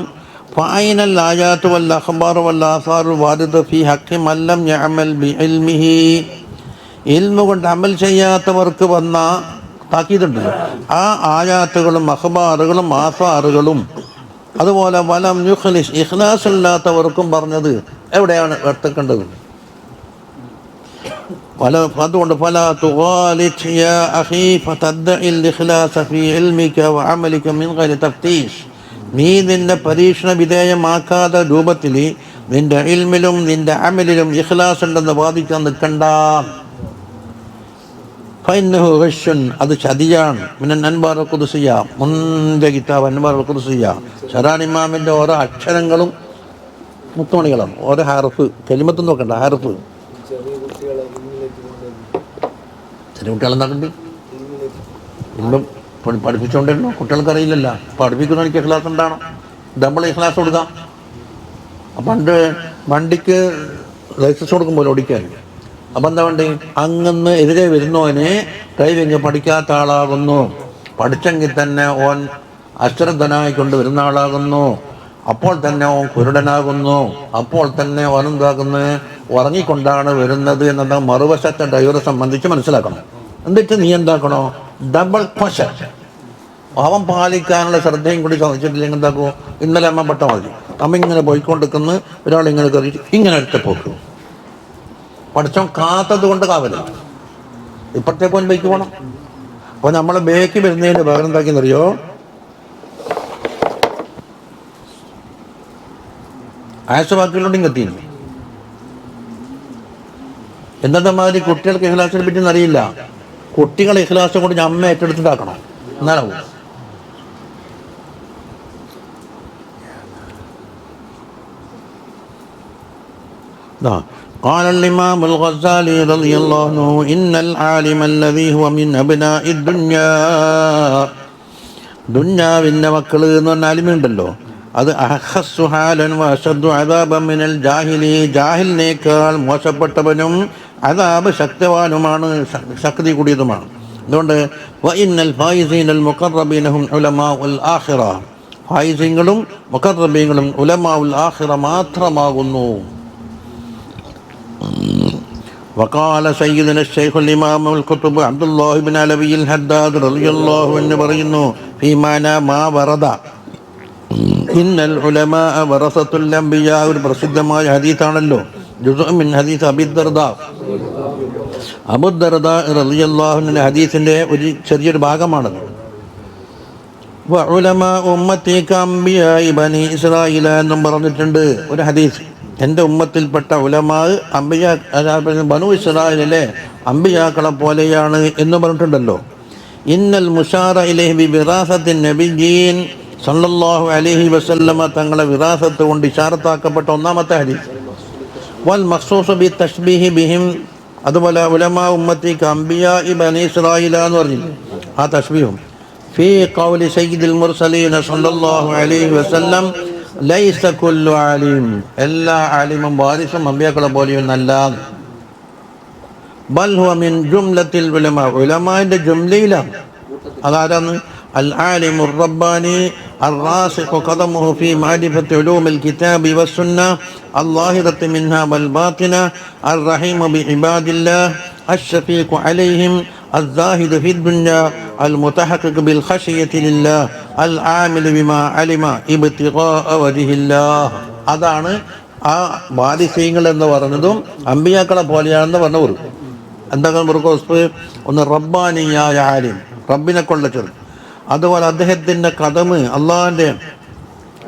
S1: ഫഅൈനൽ ആയാതു വൽ അഖ്ബാറു വൽ ആസാറു വാരിദ ഫീ ഹഖ്ഖി മൻ ലം യഅമൽ ബിഇൽമിഹി. ഇൽമു കൊണ്ട് അമൽ ചെയ്യാത്തവർക്ക് വന്ന താക്കീതുണ്ടല്ലോ, ആ ആയാത്തുകളും അഖ്ബാറുകളും ആസാറുകളും അതുപോലെ വലം യുഖ്ലിസ് ഇഖ്ലാസ് ഇല്ലാത്തവർക്കും പറഞ്ഞത് എവിടെയാണ് എടുത്തേണ്ടത്? അതുകൊണ്ട് ഫലാ തുഗാലിത് യാ അഖീ ഫതദ്ഇൽ ഇഖ്ലാസ ഫീ ഇൽമിക വഅമലിക മിൻ ഗൈരി തഫ്തീഷ്. നീ നിന്നെ പരീക്ഷണ വിധേയമാക്കാത്ത രൂപത്തിൽ നിന്റെ ഇൽമിലും നിന്റെ അമലിലും ഇഖ്ലാസ് ഉണ്ടെന്ന് വാദിക്കാൻ നിൽക്കണ്ട. ഫഇന്നഹു ഗശ്ശുൻ, അത് ചതിയാണ്. മിനൻ അൻവാർ ഖുദ്സിയ്യ, മുൻപേ കിതാബ് അൻവാർ ഖുദ്സിയ്യ. ഷറാൻ ഇമാമിൻ്റെ ഓരോ അക്ഷരങ്ങളും മുത്തുമണികളാണ്. ഓരോ ഹർഫ് കലിമത്തും നോക്കണ്ട, ഹർഫ്. ചെറിയ കുട്ടികളെന്താക്കുണ്ട് ഇന്നും പഠിപ്പിച്ചുകൊണ്ടിരുന്നു. കുട്ടികൾക്കറിയില്ലല്ലോ, പഠിപ്പിക്കുന്നവർക്ക് ഇഖ്ലാസ് ഉണ്ടാകണം. ഡബിൾ ഇഖ്ലാസ് കൊടുക്കാം. പണ്ട് വണ്ടിക്ക് ലൈസൻസ് കൊടുക്കുമ്പോൾ ഓടിക്കാൻ, അപ്പം എന്താ വേണ്ടി അങ്ങന്ന് എതിരെ വരുന്നവന് ഡ്രൈവിങ് പഠിക്കാത്ത ആളാകുന്നു. പഠിച്ചെങ്കിൽ തന്നെ ഓൻ അശ്രദ്ധനായിക്കൊണ്ട് വരുന്ന ആളാകുന്നു. അപ്പോൾ തന്നെ ഓൻ കുരുടനാകുന്നു. അപ്പോൾ തന്നെ ഓൻ എന്താകുന്നു ഉറങ്ങിക്കൊണ്ടാണ് വരുന്നത് എന്നത് മറുവശത്തെ ഡ്രൈവറെ സംബന്ധിച്ച് മനസ്സിലാക്കണം. എന്നിട്ട് നീ എന്താക്കണോ ഡബിൾ ക്വഷൻ. അവൻ പാലിക്കാനുള്ള ശ്രദ്ധയും കൂടി ചോദിച്ചിട്ടില്ലെങ്കിൽ എന്താക്കുമോ ഇന്നലെ അമ്മ പെട്ട മതി. അമ്മ ഇങ്ങനെ പോയിക്കൊണ്ടിരിക്കുന്നു, ഒരാളിങ്ങനെ കയറി ഇങ്ങനെ എടുത്ത് പോക്കും. പഠിച്ചോൻ കാത്തത് കൊണ്ട് കാവല്. ഇപ്പഴത്തെ പോയിന്റ് ബൈക്ക് പോകണം. അപ്പോൾ നമ്മളെ ബേക്ക് വരുന്നതിന് പകരം എന്താക്കിയെന്നറിയോ, ആയസവാക്കിലോട്ടും എത്തിയില്ല. എന്നത്തെ മാതിരി കുട്ടികൾക്ക് ഇഖ്ലാസിനെ പറ്റി അറിയില്ല. കുട്ടികളെ ഇഖ്ലാസ് കൊണ്ട് അമ്മ ഏറ്റെടുത്തിട്ടാക്കണം, എന്നാലാവും. قال الإمام الغزالي رضي الله عنه إن العالم الذي هو من أبناء الدنيا. ദുന്യാവിൻ്റെ മക്കൾ എന്ന് പറഞ്ഞ അലിമുണ്ടല്ലോ, അത് അഹസ്സു ഹാലൻ വഅശദ്ദു അദാബൻ മിനൽ ജാഹിലി. ജാഹിലിനേക്കാൾ മോശപ്പെട്ടവനും അദാബ് ശക്തവാനുമാണ്, ശക്തി കൂടിയതുമാണ്. അതുകൊണ്ട് വഇന്നൽ ഫായിസീനൽ മുഖറബീന ഹും ഉലമാഉൽ ആഖിറ. ഫായിസീങ്ങളും മുഖറബീങ്ങളും ഉലമാഉൽ ആഖിറ മാത്രമാകുന്നു. وقال سيدنا الشيخ الإمام القطب عبد الله بن علوي الحداد رضي الله عنه പറയുന്നു في معنى ما ورد إن العلماء ورثة الأنبياء. ഒരു പ്രസിദ്ധമായ ഹദീസാണല്ലോ, ജുസ്ഉ മിൻ ഹദീസ് അബൂദർദാ. അബൂദർദാ റളിയല്ലാഹു അൻഹു ഹദീസിന്റെ ഒരു ചെറിയൊരു ഭാഗമാണത്. വഉലമാ ഉമ്മത്തി കഅംബിയാഇ ബനി ഇസ്രായീല എന്നും പറഞ്ഞിട്ടുണ്ട് ഒരു ഹദീസ്. എൻ്റെ ഉമ്മത്തിൽപ്പെട്ട ഉലമാ അംബിയാ ബനു ഇസ്രായേലിലെ അംബിയാക്കളെ പോലെയാണ് എന്ന് പറഞ്ഞിട്ടുണ്ടല്ലോ. ഇന്നൽ മുഷാറ ഇലൈഹി ബി വിറാസത്തിൻ നബിയ്യീൻ സല്ലല്ലാഹു അലൈഹി വസല്ലമ തങ്ങളെ വിറാസത്ത് കൊണ്ട് ഇശാറത്താക്കപ്പെട്ട ഒന്നാമത്തെ ഹദീസ്. വൽ മഖ്സൂസ് ബി തശ്ബീഹി ബിഹിം, അതുപോലെ ഉലമാ ഉമ്മത്തി കഅംബിയാഇ ബനി ഇസ്രായീല എന്ന് പറഞ്ഞു. ആ തശ്ബീഹും ഫീ ഖൗലി സയ്യിദുൽ മുർസലീൻ സല്ലല്ലാഹു അലൈഹി വസല്ലം ലൈസ കുല്ലു ആലിം, എല്ലാ ആലിമും വാരിസും അമ്പിയാക്കളെ പോലെയൊന്നല്ല. ബൽ ഹുവ മിൻ ജുംലത്തിൽ ഉലമാ, ഉലമാന്റെ ജുംലയിലാണ്. അതാരാണ്? അൽ ആലിമുർ റബ്ബാനി അർറാസിഖു ഖദമുഹു ഫീ മഅരിഫത്തി ഉലൂമിൽ കിതാബി വസ്സുന്ന അല്ലാഹിറത്തി മിൻഹാ വൽ ബാത്തിന അർറഹീമു ബി ഇബാദില്ലാഹ് അശ്ശഫീഖു അലൈഹിം الزاهد في الدنيا المتحقق بالخشية لله العامل بما علم ابتغاء وجه الله. അതാണ് ആ വാരിസീങ്ങൾ എന്ന് പറഞ്ഞതും അമ്പിയാക്കളെ പോലെയാണെന്ന് പറഞ്ഞവർ. എന്തൊക്കെ ഒന്ന് റബ്ബാനിയായ ആലിം, റബ്ബിനെ കൊള്ള ചെറു. അതുപോലെ അദ്ദേഹത്തിൻ്റെ കദമ് അള്ളാഹിൻ്റെ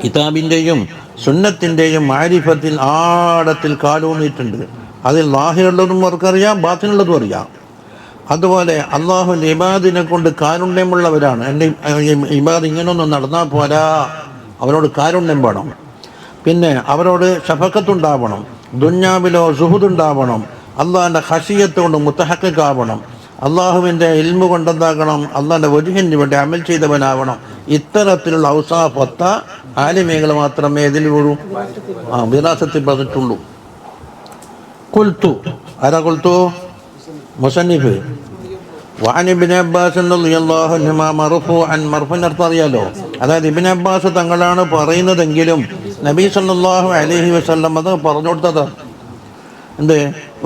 S1: കിതാബിൻ്റെയും സുന്നത്തിൻ്റെയും മാരിഫത്തിൽ ആഴത്തിൽ കാലൂന്നിയിട്ടുണ്ട്. അതിൽ ലാഹിറുള്ളതും അവർക്കറിയാം, ബാത്തിനുള്ളതും അറിയാം. അതുപോലെ അള്ളാഹുവിൻ്റെ ഇബാദിനെ കൊണ്ട് കാരുണ്യമുള്ളവരാണ്. എൻ്റെ ഇബാദ് ഇങ്ങനൊന്നും നടന്നാൽ പോരാ, അവരോട് കാരുണ്യം വേണം. പിന്നെ അവരോട് ശഫഖത്തുണ്ടാവണം. ദുന്യാവിലോ സുഹുദുണ്ടാവണം, അള്ളാഹിൻ്റെ ഖശിയത്ത് കൊണ്ട് മുത്തഹഖിഖാവണം, അള്ളാഹുവിൻ്റെ ഇൽമു കൊണ്ടെന്താകണം, അള്ളാഹിൻ്റെ വജ്ഹിന് വേണ്ടി അമൽ ചെയ്തവനാവണം. ഇത്തരത്തിലുള്ള ഔസാഫത്ത ആലിമീങ്ങൾ മാത്രമേ ഇതിൽ വീഴൂ, വിറാസത്തിൽ പറഞ്ഞിട്ടുള്ളൂ. ഖുൽതു, ആരാ ഖുൽതു? മുസന്നിഫ്. വഅൻ ഇബ്നു അബ്ബാസ് റളിയല്ലാഹു അൻഹുമാ മർഫൂഅൻ, മർഫൂഅൻ അർത്ഥം അറിയാലോ, അതായത് ഇബ്നു അബ്ബാസ് തങ്ങളാണ് പറയുന്നതെങ്കിലും നബി സല്ലല്ലാഹു അലൈഹി വസല്ലം അത് പറഞ്ഞു കൊടുത്തതാണ്. എന്ത്?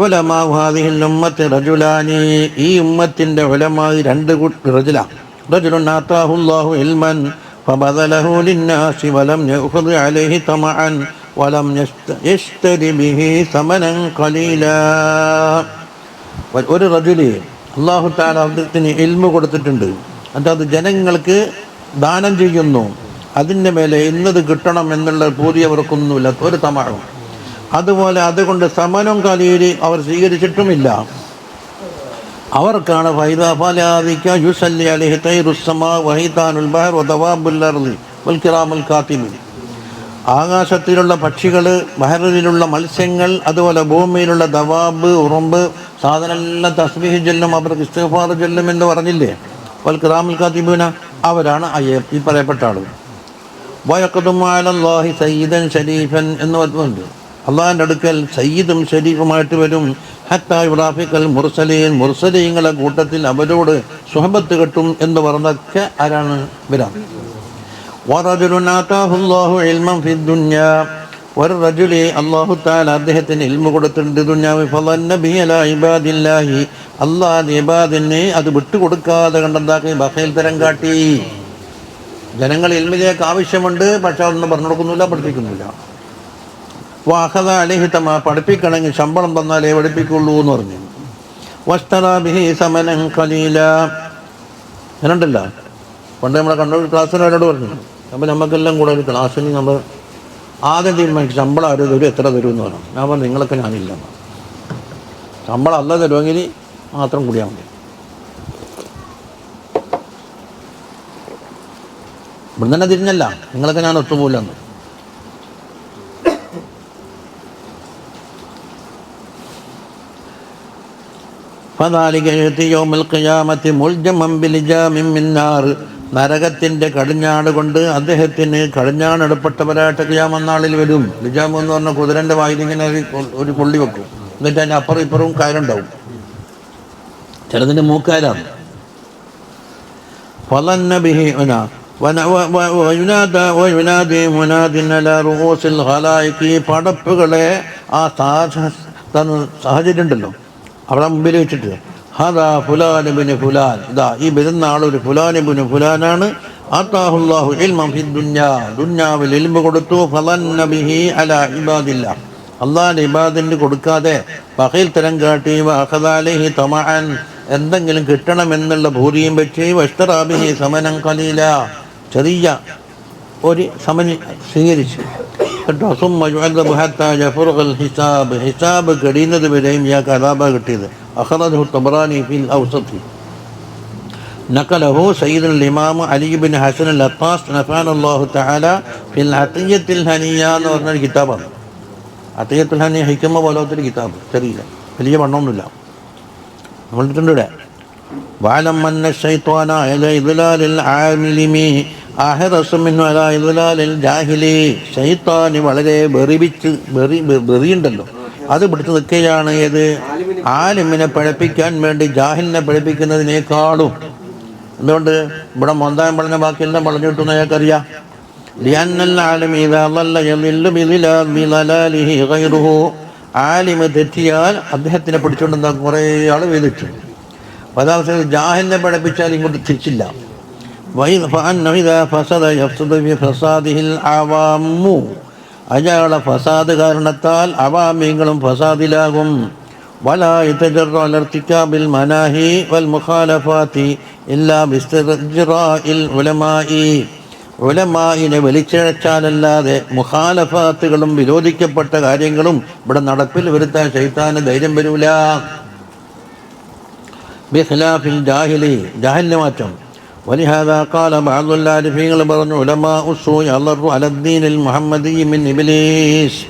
S1: ഉലമാ ഹാദിഹിൽ ഉമ്മത്തി റജുലാനി, ഈ ഉമ്മത്തിൻ്റെ ഉലമാ രണ്ട് റജുല. റജുലുൻ ആതാഹുല്ലാഹു ഇൽമൻ ഫബദലഹു ലിന്നാസി വലം യഖുദ് അലൈഹി തമഅൻ വലം യശ്തരി ബിഹി സമനൻ ഖലീലാ. ഒരു റജുലി അല്ലാഹു തആല അദ്ദേഹത്തിന് ഇൽമു കൊടുത്തിട്ടുണ്ട്, എന്നിട്ട് അത് ജനങ്ങൾക്ക് ദാനം ചെയ്യുന്നു. അതിൻ്റെ മേലെ ഇന്നത് കിട്ടണം എന്നുള്ള പൂതി അവർക്കൊന്നുമില്ല, ഒരു തമഅം. അതുപോലെ അതുകൊണ്ട് സമനം കലീൽ അവർ സ്വീകരിച്ചിട്ടുമില്ല. അവർക്കാണ് ആകാശത്തിലുള്ള പക്ഷികൾ, ബഹറിലുള്ള മത്സ്യങ്ങൾ, അതുപോലെ ഭൂമിയിലുള്ള ദവാബ്, ഉറുമ്പ്, സാധനമെല്ലാം തസ്ബീഹ് ചൊല്ലും, അവർക്ക് ഇസ്തിഗ്ഫാർ ചൊല്ലും എന്ന് പറഞ്ഞില്ലേ. വൽ കിറാമുൽ കാത്തിബൂന, അവരാണ് ഈ പറയപ്പെട്ട ആളുകൾ. വയഖ്ദുമു അലല്ലാഹി സയ്യിദൻ ശരീഫൻ എന്ന് പറഞ്ഞിട്ടുണ്ട്. അള്ളാഹിൻ്റെ അടുക്കൽ സയ്യിദും ഷരീഫുമായിട്ട് വരും. ഹത്താ യുറാഫിഖൽ മുർസലീൻ, മുർസലീങ്ങളെ കൂട്ടത്തിൽ അവരോട് സുഹബത്ത് കിട്ടും എന്ന് പറഞ്ഞതൊക്കെ ആരാണ്? വരാം. വറജുലുൻ ആതാഹുല്ലാഹു ഇൽമൻ ഫിദ്ദുനിയ, ഒരു റജുലി അല്ലാഹു തആല അദ്ദേഹത്തിന് ഇൽമു കൊടുത്തിട്ടുണ്ട് ദുനിയാവിൽ. ഫളന്ന ബിഹി അലാ ഇബാദില്ലാഹി, അല്ലാഹുവിൻ്റെ ഇബാദിനെ അത് വിട്ടുകൊടുക്കാതെ കണ്ടെന്താക്കി ബഖീൽ തരം കാട്ടി. ജനങ്ങൾ ഇൽമിലേക്ക് ആവശ്യമുണ്ട്, പക്ഷെ അതൊന്നും പറഞ്ഞു കൊടുക്കുന്നില്ല, പഠിപ്പിക്കുന്നില്ല. വാഹദ അലൈഹി തമ, പഠിപ്പിക്കണമെങ്കിൽ ശമ്പളം തന്നാലേ പഠിപ്പിക്കുള്ളൂ എന്ന് പറഞ്ഞു. വസ്തറാ ബിഹി സമനൻ ഖലീല, അങ്ങനെയുണ്ടല്ല. പണ്ട് നമ്മളെ കണ്ണൂർ ക്ലാസ്സിന് അവരോട് പറഞ്ഞു, അപ്പോൾ നമുക്കെല്ലാം കൂടെ ഒരു ക്ലാസ്സിന് നമ്മൾ ആദ്യം തീരുമാനിക്കും ശമ്പളം ആര് തരും, എത്ര തരും എന്ന് പറഞ്ഞു. ഞാൻ പറഞ്ഞു നിങ്ങളൊക്കെ ഞാനില്ല, ശമ്പളം അല്ല തരുമെങ്കിൽ മാത്രം കൂടിയാൽ മതി. ഇവിടെ തന്നെ തിരിഞ്ഞല്ല, നിങ്ങളൊക്കെ ഞാൻ ഒത്തുപോലെന്ന്. നരകത്തിൻ്റെ കടിഞ്ഞാട് കൊണ്ട് അദ്ദേഹത്തിന് കടിഞ്ഞാണെടുപ്പെട്ടവരായിട്ട് ഖിയാമത്ത് വരും. ലിജാം എന്ന് പറഞ്ഞ കുതിരൻ്റെ വായിൽ ഇങ്ങനെ ഒരു കൊള്ളി വെക്കും, എന്നിട്ട് അതിൻ്റെ അപ്പുറം ഇപ്പുറവും കയറുണ്ടാവും. ചിലതിൻ്റെ മൂക്കയറാണ്. പടപ്പുകളെ ആ സാഹചര്യം ഉണ്ടല്ലോ അവിടെ മുമ്പിൽ വെച്ചിട്ട്, ഹദാ ഫുലാൻ ഇബ്നു ഫുലാൻ, ഇതാ ഈ വരുന്ന ആളൊരു ഫുലാൻ ഇബ്നു ഫുലാനാണ്. ആതാഹുല്ലാഹു ഇൽമൻ ഫിദ്ദുനിയ, ദുനിയാവിൽ ഇൽമു കൊടുത്തു. ഫളന്ന ബിഹി അലാ ഇബാദില്ലാ, അള്ളാഹിൻ്റെ ഇബാദിന് കൊടുക്കാതെ ബഖീൽ തരം കാട്ടി. വഅഖദ അലൈഹി തമഅൻ, എന്തെങ്കിലും കിട്ടണമെന്നുള്ള ഭൂരിയും വെച്ച്. വഷ്തറാ ബിഹി സമനൻ ഖലീല, ചെറിയ ഒരു സമന് സ്വീകരിച്ചു കേട്ടോ. സുമ്മ യുഅദ്ദബു ഹത്താ യഫ്റുഗൽ ഹിസാബ്, ഹിസാബ് കഴിയുന്നത് വരെയും ഇയാൾക്ക് അദാബ കിട്ടിയത്. അഖറജഹു തബറാനി ഫിൽ ഔസത്തി, നഖലഹു സയ്യിദുൽ ഇമാം അലി ഇബ്നു ഹസൻ അൽ അത്താസ് നഫഅനല്ലാഹു തആല ഫിൽ അത്തിയത്തുൽ ഹനിയ എന്ന് പറഞ്ഞൊരു കിതാബാണ്. അത്തിയത്തുൽ ഹനിയ ഹിക്മ പോലത്തെ ഒരു കിതാബ്, ചെറിയ വലിയ വണ്ണമൊന്നുമില്ല. നമ്മൾ ഇട്ടുണ്ട് ഇവിടെ. വഅലം അന്ന ശൈത്വാന അലാ ഇദ്ലാലിൽ ആലിമി അഹറസു മിൻഹു അലാ ഇദ്ലാലിൽ ജാഹിലി, ശൈത്താന് വളരെ വെറിയുണ്ടല്ലോ, അത് പിടിച്ചു നിൽക്കുകയാണ്. ഏത്? ആലിമിനെ പഠിപ്പിക്കാൻ വേണ്ടി ജാഹിലിനെ പഠിപ്പിക്കുന്നതിനേക്കാളും. എന്തുകൊണ്ട്? ഇവിടെ മൊന്താൻ പറഞ്ഞ ബാക്കിയെല്ലാം പറഞ്ഞു കിട്ടുന്ന അയാൾക്കറിയാം. ആലിമ് തെറ്റിയാൽ അദ്ദേഹത്തിനെ പിടിച്ചുകൊണ്ടെന്താ കുറേ ആൾ വേദിച്ചു. പതാവസ്ഥ ജാഹിലിനെ പഠിപ്പിച്ചാൽ ഇങ്ങോട്ട് തിരിച്ചില്ല. അയാളെ ഫസാദ് കാരണത്താൽ അവാമീങ്ങളും ഫസാദിലാകും. വലാ യതജറഅ ഇർതികാബിൽ മനാഹി വൽ മുഖാലഫാതി ഇല്ലാ ബിസ്തിജ്റാഇൽ ഉലമാഇ, ഉലമാഇനെ വലിച്ചിഴച്ചാലല്ലാതെ മുഖാലഫാത്തുകളും വിരോധിക്കപ്പെട്ട കാര്യങ്ങളും ഇവിടെ നടപ്പിൽ വരുത്താൻ ശൈത്താന് ധൈര്യം വരൂല. ബിഖിലാഫിൽ ജാഹിലി, ജാഹിലിനെ മാറ്റം. വലിഹാദാ ഖാല ബഅദുൽ ആരിഫീങ്ങൾ പറഞ്ഞു, ഉലമാഉ സൂഇ അളറു അലദ്ദീനിൽ മുഹമ്മദി മിൻ ഇബ്ലീസ്,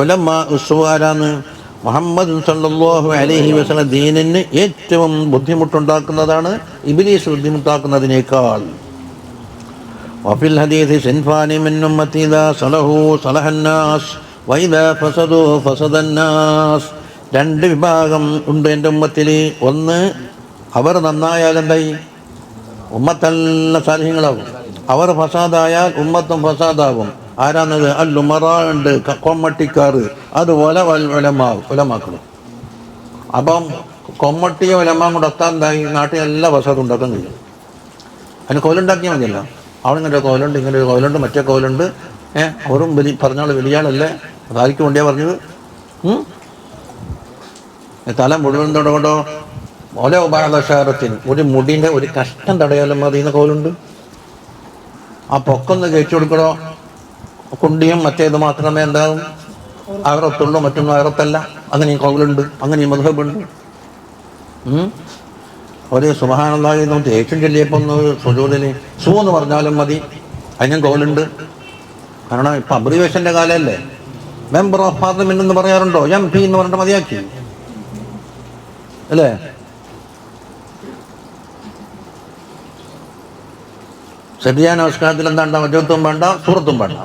S1: ഉലമാ ഉസ്വാരാണ് മുഹമ്മദ് സല്ലല്ലാഹു അലൈഹി വസല്ലം ദീനിന് ഏറ്റവും ബുദ്ധിമുട്ടുണ്ടാക്കുന്നതാണ് ഇബ്ലീസ് ബുദ്ധിമുട്ടാക്കുന്നതിനേക്കാൾ. വഫിൽ ഹദീസ് സിൻഫാനി മിൻ ഉമ്മത്തി ഇദാ സലഹു സലഹന്നാസ് വഇദാ ഫസദു ഫസദന്നാസ്. രണ്ട് വിഭാഗം ഉണ്ട് എൻ്റെ ഉമ്മത്തിൽ. ഒന്ന്, അവർ നന്നായാൽ എന്തായി? ഉമ്മത്തെല്ലാം സാലിഹ്യങ്ങളാകും. അവർ ഫസാദായാൽ ഉമ്മത്തും ഫസാദാകും. ആരാന്നത്? അൽ ഉമറാ ഉണ്ട്, കൊമ്മട്ടിക്കാർ. അതുപോലെ ഉലമാക്കളും. അപ്പം കൊമ്മട്ടിയോ ഉലമാ കൂടെ എത്താൻ എന്തായി? നാട്ടിൽ എല്ലാ ഫസാദും ഉണ്ടാക്കാൻ കഴിയും. അതിന് കോലുണ്ടാക്കിയാൽ മതിയല്ലോ. അവിടെ ഇങ്ങനെ കോലുണ്ട്, ഇങ്ങനെ ഒരു കോലുണ്ട്, മറ്റേ കോലുണ്ട്. അവരും പറഞ്ഞാൾ വലിയാളല്ലേ, അതാർക്ക് വേണ്ടിയാ പറഞ്ഞത്? തല മുഴുവൻ തുടങ്ങട്ടോ. ഓല ഉപാദശാരത്തിന് ഒരു മുടിൻ്റെ ഒരു കഷ്ടം തടയാലും മതി എന്ന കോലുണ്ട്. ആ പൊക്കൊന്ന് കഴിച്ചു കൊടുക്കണോ. കുണ്ടിയും മറ്റേത് മാത്രമേ എന്താകും അകറത്തുള്ളൂ, മറ്റൊന്നും അകറത്തല്ല. അങ്ങനെയും കോലുണ്ട്, അങ്ങനെയും മദ്ഹബുണ്ട്. ഒരു സുബ്ഹാനല്ലാഹി എന്ന് ഏറ്റവും ചൊല്ലിയപ്പോൾ ഒന്ന് സുജൂദിന് സൂ എന്ന് പറഞ്ഞാലും മതി, അതിനും കോലുണ്ട്. കാരണം ഇപ്പം അബ്രിവേഷൻ്റെ കാലമല്ലേ. മെമ്പർ ഓഫ് പാർലമെന്റ് എന്ന് പറയാറുണ്ടോ? MP എന്ന് പറഞ്ഞിട്ട് മതിയാക്കി അല്ലേ? സരിയാ നമസ്കാരത്തിൽ എന്താണ്ട? വജത്തും വേണ്ട, സൂറത്തും വേണ്ട.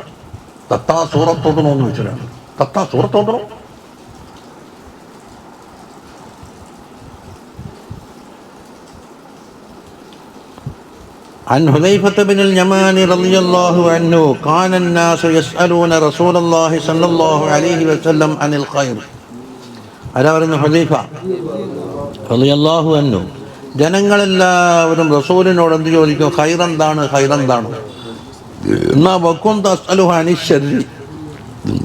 S1: തത്താ സൂറത്തോട്ടണോ എന്ന് വെച്ചിട്ടാണ്. തത്താ സൂറത്തോട്ടണോ? عن حذيفة بن اليمان رضي الله عنه كان الناس يسألون رسول الله صلى الله عليه وسلم عن الخير. അതായിരുന്നു ഹുദൈഫ റളിയല്ലാഹു അൻഹു. ജനങ്ങളെല്ലാവരും റസൂലിനോട് എന്ത് ചോദിക്കും? ഖൈറെന്താണ്, ഖൈറെന്താണ്. എന്നാ വക്കുന്ത അസ്അലുഹു അനി ശർരി,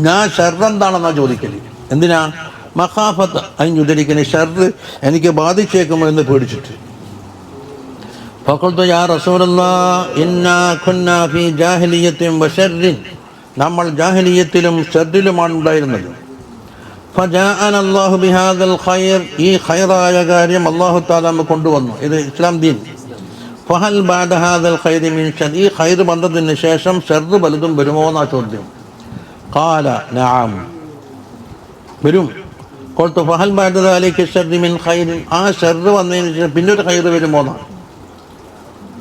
S1: ഞാൻ ഷർറെന്താണെന്നാ ചോദിക്കല്. എന്തിനാ? മഖാഫത്ത് അൻ യുദ്രിക്കനി, ഷർറ് എനിക്ക് ബാധിച്ചേക്കുമോ എന്ന് പേടിച്ചിട്ട്. ഫഖുൽതു യാ റസൂലല്ലാഹ് ഇന്നാ കുന്നാ ഫീ ജാഹിലിയ്യത്തിൻ വശർറിൻ, നമ്മൾ ജാഹിലിയ്യത്തിലും ഷർറിലുമാണ് ഉണ്ടായിരുന്നത്. ഫജാഅന അല്ലാഹു ബിഹാദൽ ഖൈർ, ഈ ഖൈറായ കാര്യം അല്ലാഹു തആല നമുക്ക് കൊണ്ടുവന്നു. ഇത് ഇസ്ലാം ദീൻ. ഫഹൽ ബഅദ ഹാദൽ ഖൈരി മിൻ ഷർ, ഈ ഖൈർ വന്നതിന് ശേഷം ഷർറ് വലുതും വരുമോ എന്നാ ചോദ്യം. ഖാല നഅം, വരും. ഖുൽതു ഫഹൽ ബഅദ ദാലിക ഷർറി മിൻ ഖൈർ, ആ ഷർറ് വന്നതിന് ശേഷം പിന്നൊരു ഖൈർ വരുമോ എന്നാ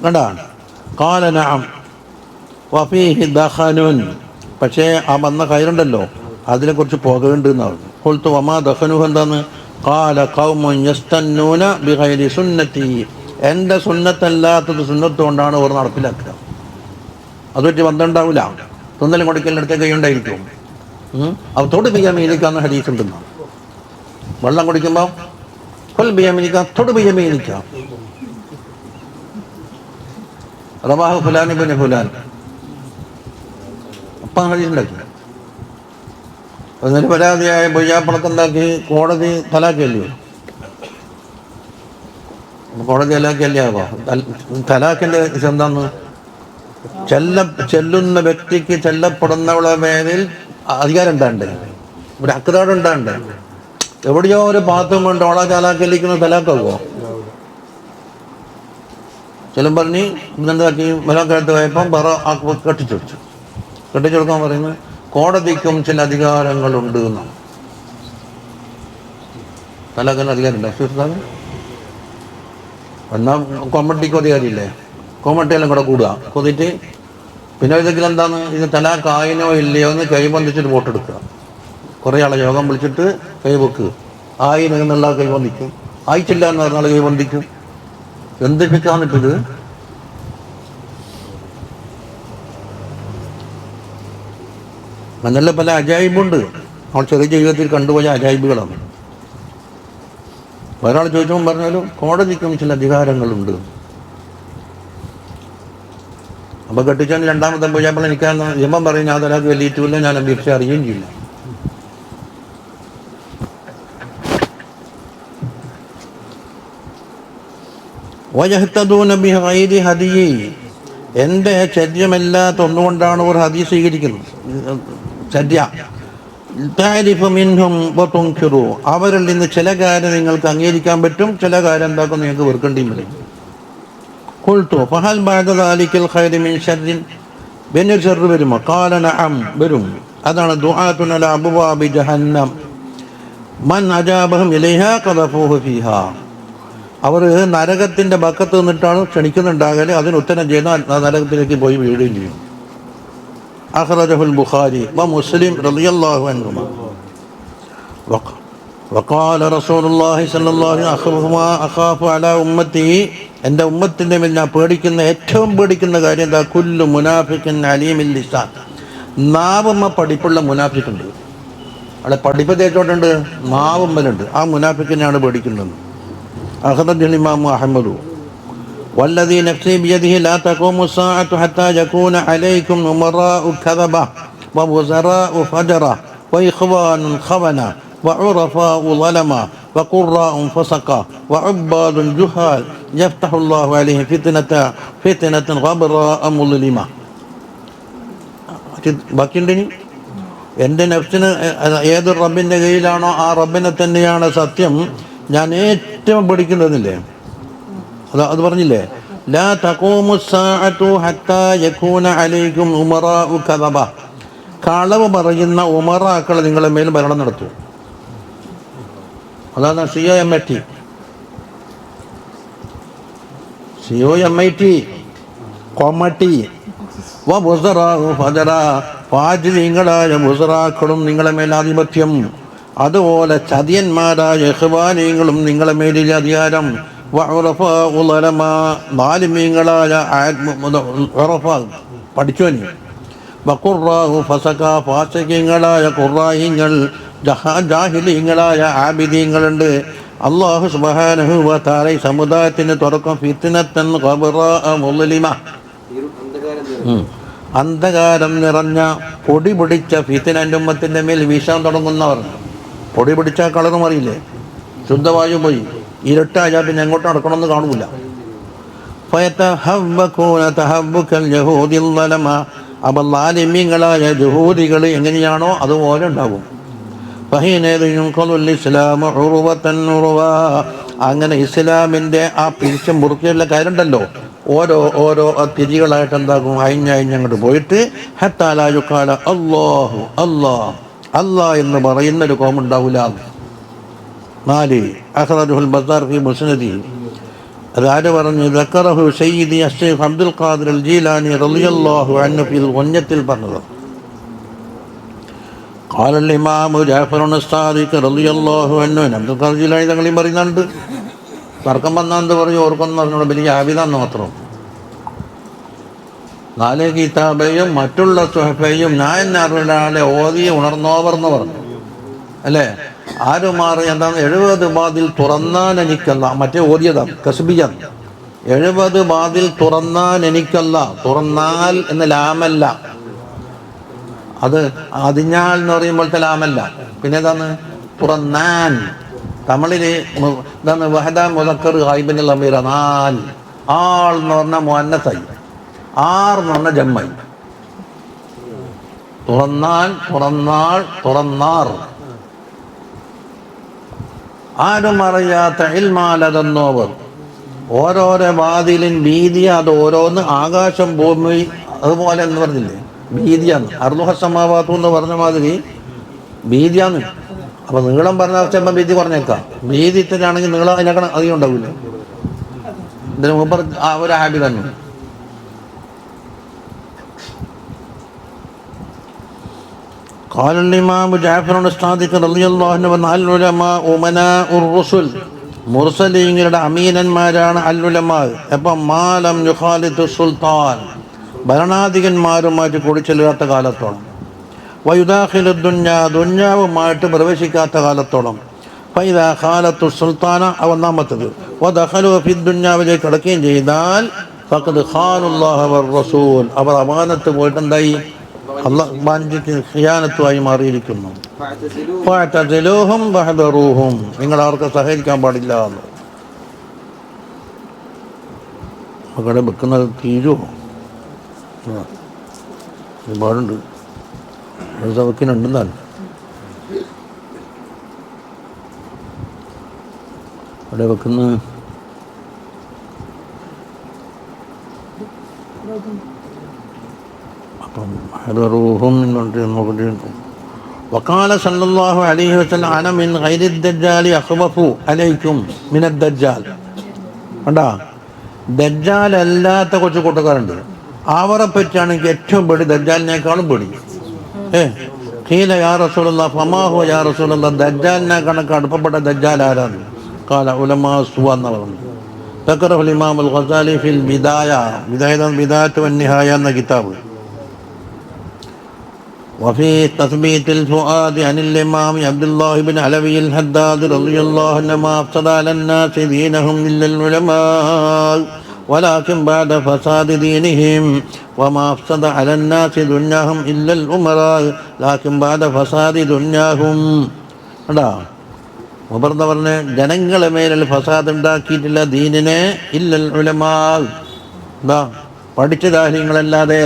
S1: കണ്ടാ. ഖാല നഅം വഫീഹി ദഖനുൻ, പക്ഷേ ആ വന്ന ഖൈറുണ്ടല്ലോ അതിനെക്കുറിച്ച് പോകേണ്ടത് എന്നാണ്. ഖുൽതു വമാ ദഖനുഹു, എന്താന്ന്? ഖാല ഖൗമുൻ യസ്തന്നൂന ബിഗൈരി സുന്നത്തി, എൻ്റെ സുന്നത്തല്ലാത്തത് സുന്നത്ത് കൊണ്ടാണ് അവർ നടപ്പിലാക്കുക. അതുപറ്റി ബന്ധമുണ്ടാവില്ല. തിന്നലും കൊടുക്കലിനടുത്തേക്ക് കൈയുണ്ടായിരിക്കും. തൊട് ബിയമീനിക്കാന്ന് ഹദീസ് ഉണ്ടെന്ന്. വെള്ളം കുടിക്കുമ്പോൾ കൊൽ ബിയമീനിക്ക, തൊട് ബിയമീനിക്ക. റവാഹു ഫുലാൻ ഇബ്നു ഫുലാൻ. അപ്പം ഹദീസ് ഉണ്ടാക്കി. എന്നിട്ട് പരാതിയായ പൊയ്യാപ്പണക്കുണ്ടാക്കി കോടതി തലാക്കല്ലോ. കോടതി തലാക്കല്ലേ ആകോ? തലാക്കിൻ്റെ എന്താന്ന്? ചെല്ലുന്ന വ്യക്തിക്ക് ചെല്ലപ്പെടുന്നവളെ മേലിൽ അധികാരം ഉണ്ടാണ്ട്, ഇവിടെ അക്രാട് ഉണ്ടാണ്ട്. എവിടെയോ ഒരു പാത്രം കൊണ്ട് ഓളെ തലാക്കല്ലിക്കുന്ന തലാക്കാവോ? ചെല്ലും പറഞ്ഞ് എന്താക്കി മലക്കടുത്ത് പോയപ്പം കെട്ടിച്ചു കൊടുക്കാൻ പറയുന്നത്. കോടതിക്കും ചില അധികാരങ്ങളുണ്ട് എന്നാണ്. തലാഖിന് അധികാരമുണ്ട്. എന്നാൽ കൊമ്മട്ടിക്ക് അധികാരമില്ലേ? കൊമ്മട്ടിയെല്ലാം കൂടെ കൂടുക കൊതിട്ട് പിന്നെ ഇതെങ്കിലും എന്താണ്? ഇത് തലാഖ് ആയിനോ ഇല്ലയോ എന്ന് കൈബന്ധിച്ചിട്ട് വോട്ടെടുക്കുക. കുറേ ആളെ യോഗം വിളിച്ചിട്ട് കൈവെക്കുക. ആയിന് എന്നുള്ള കൈബന്ധിക്കും, ആയിച്ചില്ല എന്ന് പറഞ്ഞാൽ കൈബന്ധിക്കും. എന്തിപ്പിക്കാന്നിട്ടത്? അങ്ങനെയുള്ള പല അജായിബുണ്ട്. നമ്മൾ ചെറിയ ജീവിതത്തിൽ കണ്ടുപോയ അജായിബുകളാണ്. ഒരാൾ ചോദിച്ചപ്പോൾ പറഞ്ഞാലും കോടതിക്കും ചില അധികാരങ്ങളുണ്ട്. അപ്പോൾ കെട്ടിച്ചാൽ രണ്ടാമത്തെ പോയപ്പോൾ എനിക്കാന്ന് ജമ്പം പറയും, ഞാൻ തലാക്ക് വലിയിട്ടുമില്ല, ഞാൻ അപേക്ഷ അറിയുകയും ചെയ്യില്ല. വയഹ്തദൂന ബിഗൈരി ഹദിയി, എൻ്റെ ചര്യമല്ലാത്ത ഒന്നുകൊണ്ടാണ് ഒരു ഹദീസ് സ്വീകരിക്കുന്നത്. ചര്യ താരിഫു മിൻഹും വതുൻകിറു, അവരിൽ നിന്ന് ചില കാര്യം നിങ്ങൾക്ക് അംഗീകരിക്കാൻ പറ്റും, ചില കാര്യം എന്താക്കും നിങ്ങൾക്ക് വെറുക്കേണ്ടിയും വരും. ഖുൽതു ഫഹൽ ബഅദ ദാലിക്കൽ ഖൈരി മിൻ ശർറിൻ, പിന്നെ ഷർറ് വരുമോ? ഖാല നഅം, വരും. അതാണ് ദുആത്തുൻ അലാ അബ്വാബി ജഹന്നം മൻ അജാബഹും ഇലൈഹാ ഖദഫൂഹു ഫീഹാ. അവർ നരകത്തിൻ്റെ പക്കത്ത് നിന്നിട്ടാണ് ക്ഷണിക്കുന്നുണ്ടാകല്, അതിന് ഉത്തരം ചെയ്താൽ ആ നരകത്തിലേക്ക് പോയി വീഴുകയും ചെയ്യും. അഖ്റജഹുൽ ബുഖാരി വ മുസ്ലിം റളിയല്ലാഹു അൻഹുമാ. വഖാല റസൂലുള്ളാഹി സ്വല്ലല്ലാഹു അലൈഹി വസല്ലം അഖാഫു അലാ ഉമ്മത്തി, എൻ്റെ ഉമ്മത്തിൻ്റെ മേൽ ഞാൻ പേടിക്കുന്ന ഏറ്റവും പേടിക്കുന്ന കാര്യം എന്താ? കുല്ലു മുനാഫിഖിൻ അലീമിൽ ലിസാൻ. നാവുമ്മ പഠിപ്പുള്ള മുനാഫിക്കുണ്ട്. അവിടെ പഠിപ്പ് തേച്ചോട്ടുണ്ട്, നാവുമ്മലുണ്ട്. ആ മുനാഫിക്കിനെയാണ് പേടിക്കുന്നത്. അഖ്റജൽ ഇമാം അഹ്മദ് വല്ലദീ നഫ്സി ബിയദിഹി ലാ തഖൂമു സ്സാഅതു ഹത്താ യകൂന അലൈക്കും ഉമറാഉ കദബ വ വസറാഉ ഫജറ വ ഇഖ്വാനുൻ ഖവന വ ഉറഫാഉ ളലമ വ ഖുറാഉ ഫസഖ വ ഉബ്ബാദുൻ ജുഹാൽ യഫ്തഹുല്ലാഹു അലൈഹിം ഫിത്നതൻ ഖബ്റാഅ മുളിമ. ബാക്കിയുണ്ടിനി എൻ്റെ നഫ്സിന് ഏത് റബ്ബിൻ്റെ കയ്യിലാണോ ആ റബ്ബിനെ തന്നെയാണ് സത്യം ഞാൻ ഏറ്റവും പഠിക്കുന്നതില്ലേ. അത് പറഞ്ഞില്ലേ, ലാ തഖൂമു സ്സാഅതു ഹത്താ യകൂന അലൈക്കും ഉമറാഉ കദബ. കളവ് പറയുന്ന ഉമറാക്കൾ നിങ്ങളുടെ മേൽ ഭരണം നടത്തും. അതാണ് COMIT കൊമട്ടി. വ ബുസറാഉ ഫജറ, ഫാജിലീങ്ങളായ ബുസറാക്കളും നിങ്ങളെ മേൽ ആധിപത്യം. അതുപോലെ ചതിയന്മാരായ ഇഖ്വാനീങ്ങളും നിങ്ങളെ മേലിൽ അധികാരം. വഉറഫാഉ ളലമ, നാലിമീങ്ങളായ പഠിച്ചോനി. വഖുറാഉ ഫസഖ, ഫാസിഖീങ്ങളായ ഖുറായിങ്ങൾ. ജാഹിലീങ്ങളായ ആബിദീങ്ങളുണ്ട്. അല്ലാഹു സുബ്ഹാനഹു വ തആല ഈ സമുദായത്തിന് തുറക്കും ഫിത്നതൻ ഖബ്റാഅ മുളിമ, അന്ധകാരം നിറഞ്ഞ പൊടി പിടിച്ച ഫിത്ന എൻ്റെ ഉമ്മത്തിൻ്റെ മേൽ വീശാൻ തുടങ്ങുന്നവർ. പൊടി പിടിച്ചാൽ കളറും അറിയില്ലേ, ശുദ്ധവായു പോയി, ഇരുട്ടായാൽ പിന്നെ എങ്ങോട്ട് നടക്കണമെന്ന് കാണൂല. അപ്പോൾ ലാലിമ്യങ്ങളായ ജഹൂദികൾ എങ്ങനെയാണോ അതുപോലെ ഉണ്ടാകും. അങ്ങനെ ഇസ്ലാമിൻ്റെ ആ പിരിച്ചും മുറുക്കിയുള്ള കാര്യമുണ്ടല്ലോ, ഓരോ തിരികളായിട്ട് എന്താകും, അയിഞ്ഞങ്ങോട്ട് പോയിട്ട് ഹത്താലായുക്കാല അല്ലാഹു അല്ലാഹ് അല്ലാഹ് എന്ന് പറയുന്നൊരു കോമുണ്ടാവില്ല. 4 അഖ്റജഹുൽ ബസ്സാർ ഫി മുസ്നദി. അതാര് പറഞ്ഞു? ദക്കറഹു സയ്യിദി അശ്ശൈഖ് അബ്ദുൽ ഖാദിർ അൽ ജീലാനി റളിയല്ലാഹു അൻഹു ഫിൽ ഗുഞ്ഞത്തിൽ പറഞ്ഞത്. ഖാല അൽ ഇമാം ജഅഫർ അസ്-സാദിഖ് റളിയല്ലാഹു അൻഹു. അബ്ദുൽ ഖാദിർ ജീലാനി തങ്ങളീം പറയുന്നുണ്ട്. തർക്കം വന്നാന്ത് പറയും, ഓർക്കൊന്നും പറഞ്ഞോളൂ, വലിയ ആബിദാന്ന് മാത്രം. 4 കിതാബയും മറ്റുള്ള സുഹഫയും ഞാൻ അറിയാതെ ഓതി ഉണർന്നോവർന്ന് പറഞ്ഞു അല്ലേ. ആരുമാറ് എന്താണ് 70 ബാതിൽ തുറന്നാൽ എനിക്കല്ല, മറ്റേ ഓതിയതാണ് കസ്ബിയാണ്. 70 ബാതിൽ തുറന്നാൽ എനിക്കല്ല, തുറന്നാൽ എന്ന് ലാമല്ല, അത് അതിഞ്ഞാൽ എന്ന് പറയുമ്പോഴത്തെ ലാമല്ല, പിന്നെ ഏതാണ് തുറന്നാൻ. തമിഴില് എന്താണ് വഹദ മുദക്കർ ഗായിബിനുള്ള അമീറ. 4 ആൾ എന്ന് പറഞ്ഞാൽ മുഅന്നസായി, 6 എന്ന് പറഞ്ഞാൽ ജമ്മായി. തുറന്നാൽ, തുറന്നാൾ, തുറന്നാർ. ആരും അറിയാത്ത ഇൽമാലതെന്നോവർ. ഓരോരോ വാതിലിൻ വീതി, അത് ഓരോന്ന് ആകാശം ഭൂമി അതുപോലെ എന്ന് പറഞ്ഞില്ലേ, വീതിയാണ്. അർദുഹസ്സമാവാത്തു എന്ന് പറഞ്ഞ മാതിരി വീതിയാണ്. അപ്പോൾ നീളം പറഞ്ഞ ചിലപ്പോൾ വീതി പറഞ്ഞേക്കാം, വീതി ഇത്രയാണെങ്കിൽ നീളം അതിനേക്കാൾ അധികം ഉണ്ടാവില്ല. ഇതിന് മുമ്പ് ഒരു ഹാബി തന്നെ. قال الإمام جعفر الصادق رضي الله عنه العلماء أمناء الرسل. മുർസലീങ്ങളുടെ അമീനന്മാരാണ് അല്ലുലമാ. അപ്പം മാലം യുഖാലിത്തു സുൽത്താൻ, ഭരണാധികന്മാരുമായിട്ട് കൂടിച്ചെല്ലാത്ത കാലത്തോളം. വയുദാഖിലു ദുന്യാ, ദുന്യാവുമായിട്ട് പ്രവേശിക്കാത്ത കാലത്തോളം. ഫൈദാ ഖാലത്തു സുൽത്താന, ഒന്നാമത്തത്. വദഖലു ഫി ദുന്യാവിലേക്ക് കടക്കുകയും ചെയ്താൽ ഫഖദ് ഖാനുല്ലാഹ വർ റസൂൽ, അവർ അമാനത്ത് പോയിട്ട് എന്തായി, അല്ലാഹ് ഖിയാനത്തുമായി മാറിയിരിക്കുന്നു. ഫഅതസിലൂഹും വഹദറൂഹും, നിങ്ങൾ അവർക്ക് സഹകരിക്കാൻ പാടില്ല എന്ന്. മക്കളെ വെക്കുന്നത് തീരുമോ? ഒരുപാടുണ്ട്, വെക്കുന്നുണ്ടെന്നാൽ അവിടെ വെക്കുന്ന അപ്പം ഹദറൂഹും എന്നുകൊണ്ട് വഖാല സല്ലല്ലാഹു അലൈഹി വസല്ലം അന മിൻ ഗൈരി ദജ്ജാലി അഖ്വഫു അലൈക്കും മിന ദജ്ജാൽ. കണ്ടാ, ദജ്ജാൽ അല്ലാത്ത കുറച്ച് കൂട്ടക്കാരുണ്ട്, അവരെ പറ്റിയാണെങ്കിൽ ഏറ്റവും പേടി ദജ്ജാലിനേക്കാളും പേടി. ഖീല യാ റസൂലല്ലാഹ് ഫമാ ഹുവ യാ റസൂലല്ലാഹ്, ദജ്ജാലിനെ കണക്ക് അടുപ്പപ്പെട്ട ദജ്ജാൽ ആരാണ്? ഖാല ഉലമാ സുവ എന്ന് പറഞ്ഞു. തഖറഹുൽ ഇമാമുൽ ഗസാലി ഫിൽ ബിദായത്ത് വന്നിഹായ എന്ന കിതാബ്. وفي تثبيت الفؤاد عن الإمام عبد الله بن علوي الحداد رضي الله عنه ما أفسد على الناس دينهم إلا العلماء ولكن بعد فساد دينهم وما أفسد على الناس دنياهم إلا الأمراء لكن بعد فساد دنياهم. മുബർദ പറഞ്ഞ ജനങ്ങളെ മേലിൽ ഫസാദ് ഉണ്ടാക്കിയിട്ടില്ല ദീനിനെ ഇല്ലൽ ഉലമാ, പഠിച്ച ദാഹ്യങ്ങളല്ലാതെ.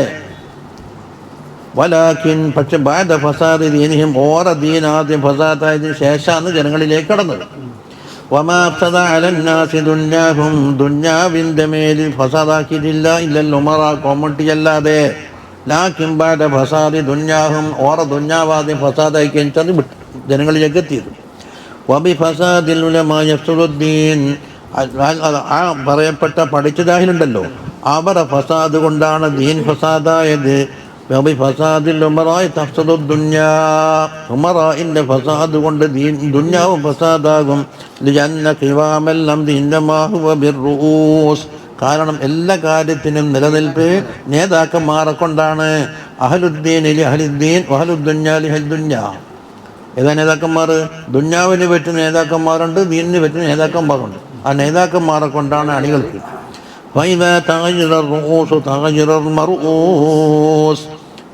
S1: വലാക്കിൻ, പക്ഷെ ബാദ ഫസാദ് ദീനിഹിം, ഓറ ദീൻ ആദ്യം ഫസാദായതിനു ശേഷമാണ് ജനങ്ങളിലേക്ക് കടന്നത്. വമാ അഫ്സദ അലന്നാസി ദുന്യാഹും, ദുന്യാവിൻ്റെ മേലിൽ ഫസാദാക്കിയിട്ടില്ല ഇല്ലൽ ഉമറ, കോമട്ടിയല്ലാതെ. ലാക്കിൻ ബാദ ഫസാദി ദുന്യാഹും, ഓറ ദുന്യാവാദ്യം ഫസാദാക്കി ജനങ്ങളിലേക്ക് എത്തിയത്. വബി ഫസാദിൽ ഉലമാ യഫ്സുദുദ്ദീൻ, ആ പറയപ്പെട്ട പഠിച്ചതാഹിലുണ്ടല്ലോ, അവരുടെ ഫസാദ് കൊണ്ടാണ് ദീൻ ഫസാദായത്. വബി ഫസാദിൽ ഉമറായി തഫ്സദുദ്ദുന്യാ, ഉമറാഇന്റെ ഫസാദ് കൊണ്ട് ദുന്യാവും ഫസാദാകും. ലിഅന്ന ഖിവാമൽ അംരി ഇന്നമാ ഹുവ ബിർറൂസ്, കാരണം എല്ലാ കാര്യത്തിനും നിലനിൽപ്പ് നേതാക്കന്മാരെ കൊണ്ടാണ്. അഹ്ലുദ്ദീൻ ലി അഹ്ലുദ്ദീൻ വഅഹ്ലുദ്ദുന്യാ ലി അഹ്ലുദ്ദുന്യാ. ഏതാ നേതാക്കന്മാർ? ദുന്യാവിന് പറ്റുന്ന നേതാക്കന്മാരുണ്ട്, ദീനിന് പറ്റുന്ന നേതാക്കന്മാരുണ്ട്. ആ നേതാക്കന്മാരെ കൊണ്ടാണ് അണികൾക്ക്.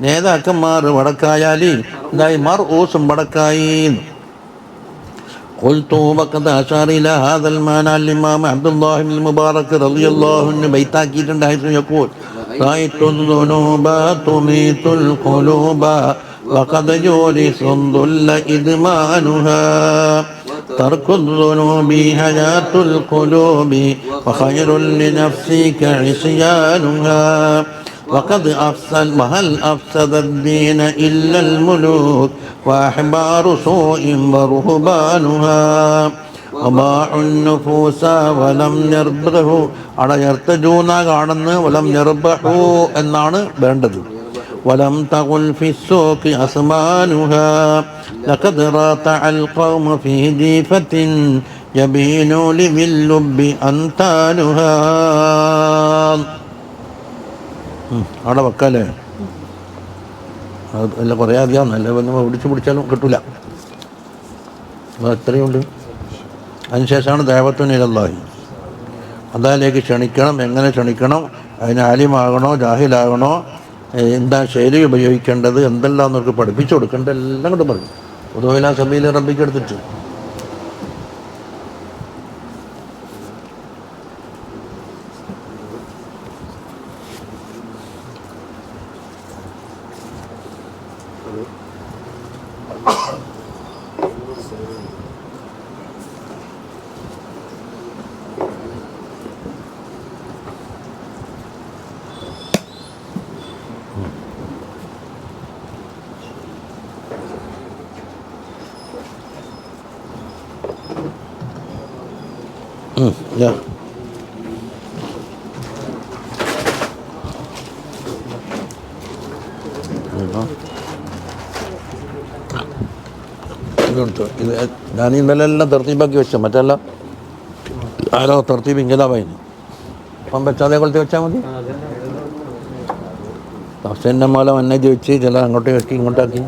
S1: നേതാക്കന്മാർ വടക്കായാൽ എന്തായി? മർഊസും വടക്കായി. قلت وقد أشار إلى هذا المعنى الإمام عبد الله بن المبارك رضي الله عنه بيتاكيد حيث يقول رأيت الذنوب تميت القلوب وقد يورث الذل إدمانها ترك الذنوب حياة القلوب وخير لنفسك عصيانها وقد أفسد وهل أفسد الدين إلا الملوك وأحبار سوء ورهبانها وباعوا النفوس ولم يربحوا. അവിടെ യർത്തജൂന കാണുന്ന വലം യർബഹു എന്നാണ് വേണ്ടത്. ولم تغل في السوق أسمانها لقد راتع القوم في جيفة يبين لذي اللب أنتانها. അവിടെ വെക്കാല്ലേ, അല്ല കുറേ അറിയാവുന്ന അല്ല, പിടിച്ചു പിടിച്ചാലും കിട്ടൂല. അത്രയുണ്ട്. അതിനുശേഷമാണ് ദഅവത്തുൻ ഇലല്ലാഹി, അതാലേക്ക് ക്ഷണിക്കണം. എങ്ങനെ ക്ഷണിക്കണം? അതിന് ആലിമാകണോ ജാഹിലാകണോ, എന്താ ശൈലി ഉപയോഗിക്കേണ്ടത്, എന്തെല്ലാം നമുക്ക് പഠിപ്പിച്ചു കൊടുക്കേണ്ടത് എല്ലാം കൊണ്ട് പറയും. ഉദുഇലാ സബീലി റബ്ബിക്ക് എടുത്തിട്ട് ya. ഇത് ഞാൻ ഇന്നലെല്ലാം തർത്തീബാക്കി വെച്ച, മറ്റല്ല ആരോ തർത്തീബ് ഇങ്കലാബായിന് അപ്പം വെച്ചാൽ അതേപോലത്തെ വെച്ചാൽ മതി. തഫ്സീറിൻ്റെ മൂലം അന്നേജ് വെച്ച് ചില അങ്ങോട്ടേക്ക് ഇങ്ങോട്ടാക്കി